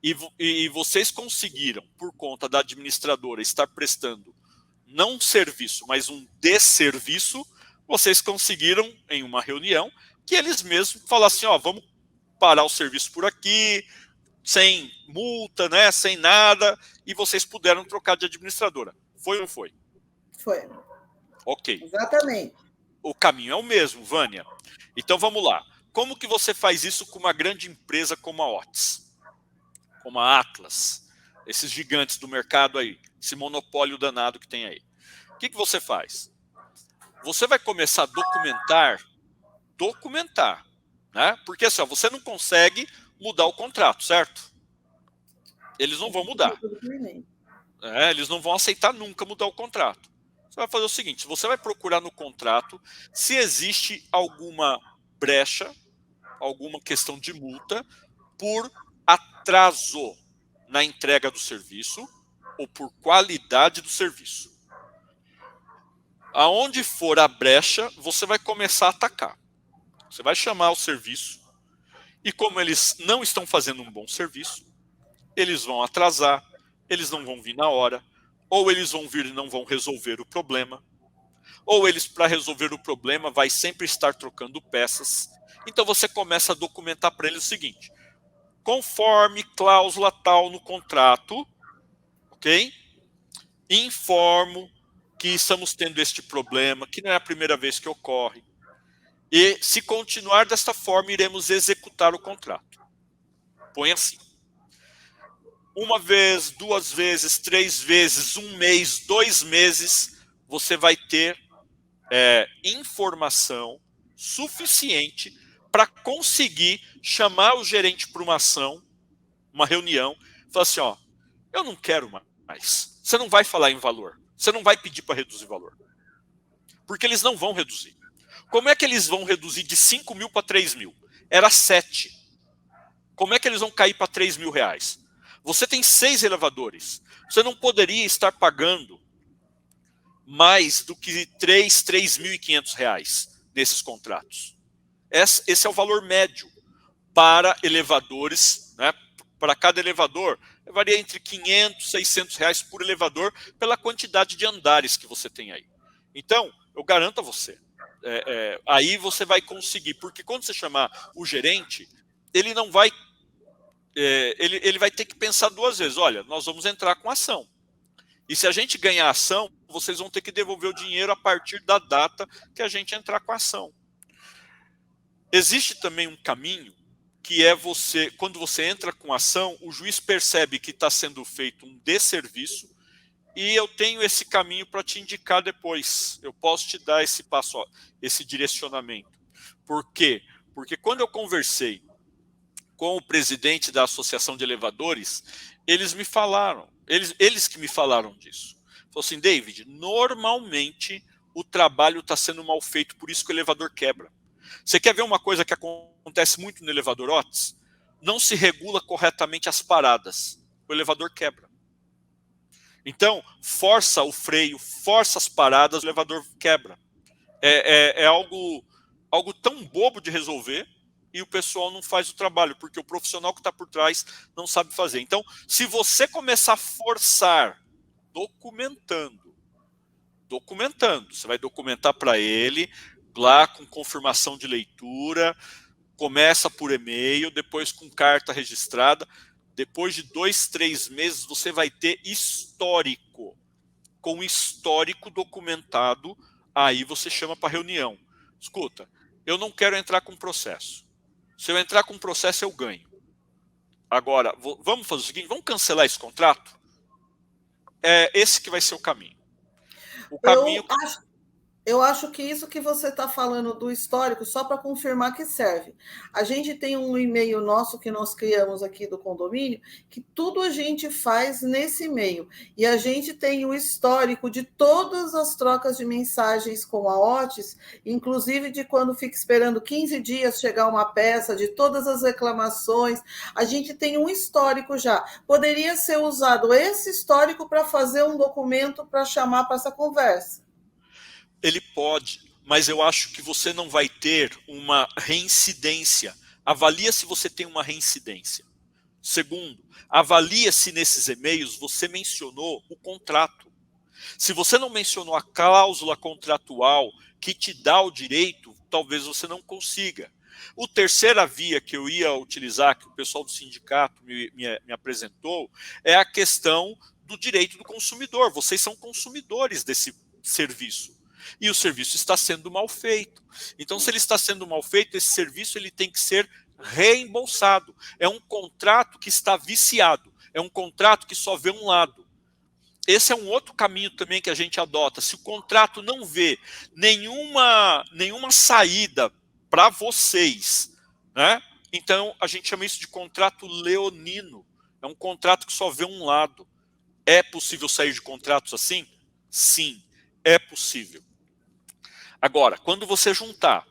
E vocês conseguiram, por conta da administradora estar prestando não um serviço, mas um desserviço, vocês conseguiram, em uma reunião, que eles mesmos falassem, ó, vamos parar o serviço por aqui, sem multa, né, sem nada, e vocês puderam trocar de administradora. Foi ou não foi? Foi. Ok. Exatamente. O caminho é o mesmo, Vânia. Então vamos lá. Como que você faz isso com uma grande empresa como a Otis? Como a Atlas? Esses gigantes do mercado aí, esse monopólio danado que tem aí. O que você faz? Você vai começar a documentar, né? Porque assim, ó, você não consegue mudar o contrato, certo? Eles não vão mudar. Eles não vão aceitar nunca mudar o contrato. Você vai fazer o seguinte, você vai procurar no contrato se existe alguma brecha, alguma questão de multa por atraso na entrega do serviço ou por qualidade do serviço. Aonde for a brecha, você vai começar a atacar. Você vai chamar o serviço e como eles não estão fazendo um bom serviço, eles vão atrasar, eles não vão vir na hora, ou eles vão vir e não vão resolver o problema, ou eles, para resolver o problema, vai sempre estar trocando peças. Então você começa a documentar para eles o seguinte, conforme cláusula tal no contrato, ok? Informo que estamos tendo este problema, que não é a primeira vez que ocorre. E se continuar desta forma, iremos executar o contrato. Põe assim. Uma vez, 2 vezes, 3 vezes, 1 mês, 2 meses, você vai ter informação suficiente para conseguir chamar o gerente para uma ação, uma reunião, e falar assim, ó, eu não quero mais. Você não vai falar em valor. Você não vai pedir para reduzir valor. Porque eles não vão reduzir. Como é que eles vão reduzir de 5 mil para 3 mil? Era 7. Como é que eles vão cair para 3 mil reais? Você tem 6 elevadores. Você não poderia estar pagando mais do que 3.500 reais nesses contratos. Esse é o valor médio para elevadores, né? Para cada elevador, varia entre 500 e 600 reais por elevador pela quantidade de andares que você tem aí. Então, eu garanto a você, aí você vai conseguir, porque quando você chamar o gerente, ele não vai, ele vai ter que pensar 2 vezes, olha, nós vamos entrar com ação. E se a gente ganhar ação, vocês vão ter que devolver o dinheiro a partir da data que a gente entrar com a ação. Existe também um caminho que é quando você entra com ação, o juiz percebe que está sendo feito um desserviço e eu tenho esse caminho para te indicar depois. Eu posso te dar esse passo, esse direcionamento. Por quê? Porque quando eu conversei com o presidente da Associação de Elevadores, eles me falaram, eles que me falaram disso. Falou assim, David, normalmente o trabalho está sendo mal feito, por isso que o elevador quebra. Você quer ver uma coisa que acontece muito no elevador Otis? Não se regula corretamente as paradas. O elevador quebra. Então, força o freio, força as paradas, o elevador quebra. É algo tão bobo de resolver e o pessoal não faz o trabalho, porque o profissional que está por trás não sabe fazer. Então, se você começar a forçar, documentando, você vai documentar para ele, lá com confirmação de leitura, começa por e-mail, depois com carta registrada, depois de 2, 3 meses você vai ter histórico, com histórico documentado, aí você chama para reunião. Escuta, eu não quero entrar com processo. Se eu entrar com processo, eu ganho. Agora, vamos fazer o seguinte, vamos cancelar esse contrato? É esse que vai ser o caminho. O caminho... Eu acho que isso que você está falando do histórico, só para confirmar que serve. A gente tem um e-mail nosso que nós criamos aqui do condomínio, que tudo a gente faz nesse e-mail. E a gente tem o histórico de todas as trocas de mensagens com a Otis, inclusive de quando fica esperando 15 dias chegar uma peça, de todas as reclamações. A gente tem um histórico já. Poderia ser usado esse histórico para fazer um documento para chamar para essa conversa. Ele pode, mas eu acho que você não vai ter uma reincidência. Avalia se você tem uma reincidência. Segundo, avalia se nesses e-mails você mencionou o contrato. Se você não mencionou a cláusula contratual que te dá o direito, talvez você não consiga. O terceira via que eu ia utilizar, que o pessoal do sindicato me apresentou, é a questão do direito do consumidor. Vocês são consumidores desse serviço. E o serviço está sendo mal feito. Então, se ele está sendo mal feito, esse serviço ele tem que ser reembolsado. É um contrato que está viciado. É um contrato que só vê um lado. Esse é um outro caminho também que a gente adota. Se o contrato não vê nenhuma saída para vocês, né? Então, a gente chama isso de contrato leonino. É um contrato que só vê um lado. É possível sair de contratos assim? Sim, é possível. Agora, quando você juntar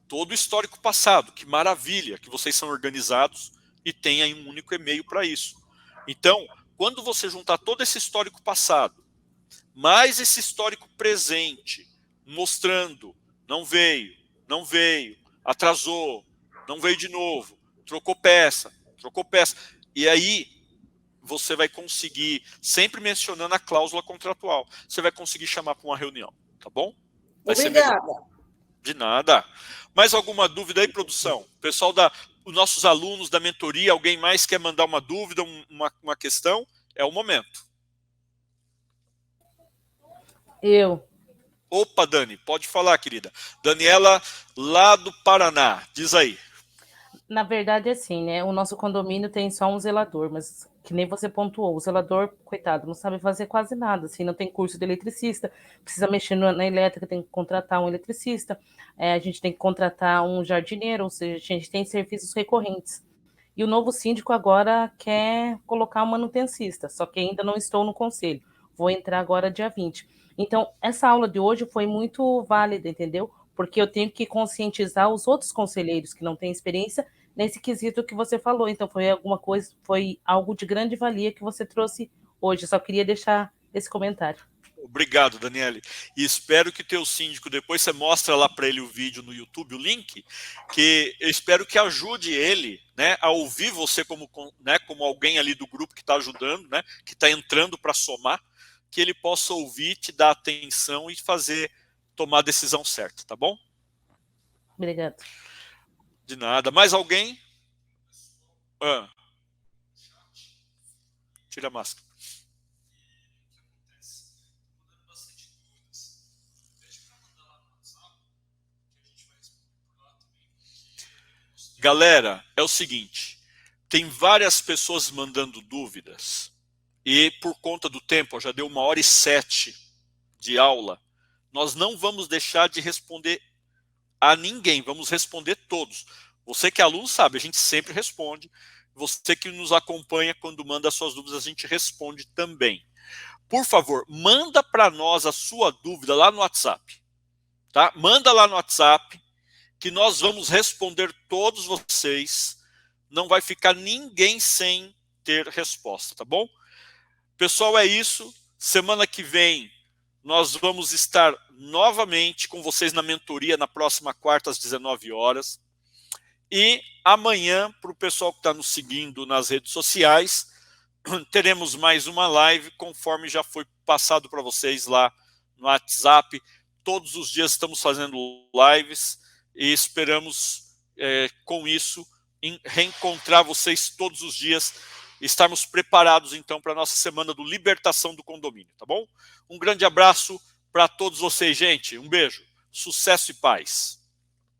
todo o histórico passado, que maravilha que vocês são organizados e têm aí um único e-mail para isso. Então, quando você juntar todo esse histórico passado, mais esse histórico presente, mostrando, não veio, atrasou, não veio de novo, trocou peça, e aí você vai conseguir, sempre mencionando a cláusula contratual, você vai conseguir chamar para uma reunião, tá bom? Vai ser melhor. Obrigada. De nada. Mais alguma dúvida aí, produção? Pessoal os nossos alunos da mentoria, alguém mais quer mandar uma dúvida, uma questão? É o momento. Eu. Opa, Dani, pode falar, querida. Daniela, lá do Paraná, diz aí. Na verdade, assim, né? O nosso condomínio tem só um zelador, mas que nem você pontuou, o zelador, coitado, não sabe fazer quase nada, assim, não tem curso de eletricista, precisa mexer na elétrica, tem que contratar um eletricista, a gente tem que contratar um jardineiro, ou seja, a gente tem serviços recorrentes. E o novo síndico agora quer colocar um manutencista, só que ainda não estou no conselho. Vou entrar agora dia 20. Então, essa aula de hoje foi muito válida, entendeu? Porque eu tenho que conscientizar os outros conselheiros que não têm experiência nesse quesito que você falou. Então, foi algo de grande valia que você trouxe hoje. Só queria deixar esse comentário. Obrigado, Daniele. E espero que teu síndico, depois você mostra lá para ele o vídeo no YouTube, o link, que eu espero que ajude ele, né, a ouvir você como alguém ali do grupo que está ajudando, né, que está entrando para somar, que ele possa ouvir, te dar atenção e tomar a decisão certa, tá bom? Obrigada. De nada. Mais alguém? Tira a máscara. Galera, é o seguinte, tem várias pessoas mandando dúvidas e por conta do tempo, já deu 1h07 de aula, nós não vamos deixar de responder a ninguém, vamos responder todos. Você que é aluno sabe, a gente sempre responde. Você que nos acompanha quando manda as suas dúvidas, a gente responde também. Por favor, manda para nós a sua dúvida lá no WhatsApp. Tá? Manda lá no WhatsApp, que nós vamos responder todos vocês. Não vai ficar ninguém sem ter resposta, tá bom? Pessoal, é isso. Semana que vem nós vamos estar novamente com vocês na mentoria na próxima quarta às 19 horas. E amanhã, para o pessoal que está nos seguindo nas redes sociais, teremos mais uma live, conforme já foi passado para vocês lá no WhatsApp. Todos os dias estamos fazendo lives e esperamos, com isso, reencontrar vocês todos os dias, estarmos preparados, então, para a nossa semana do Libertação do Condomínio, tá bom? Um grande abraço para todos vocês, gente. Um beijo, sucesso e paz.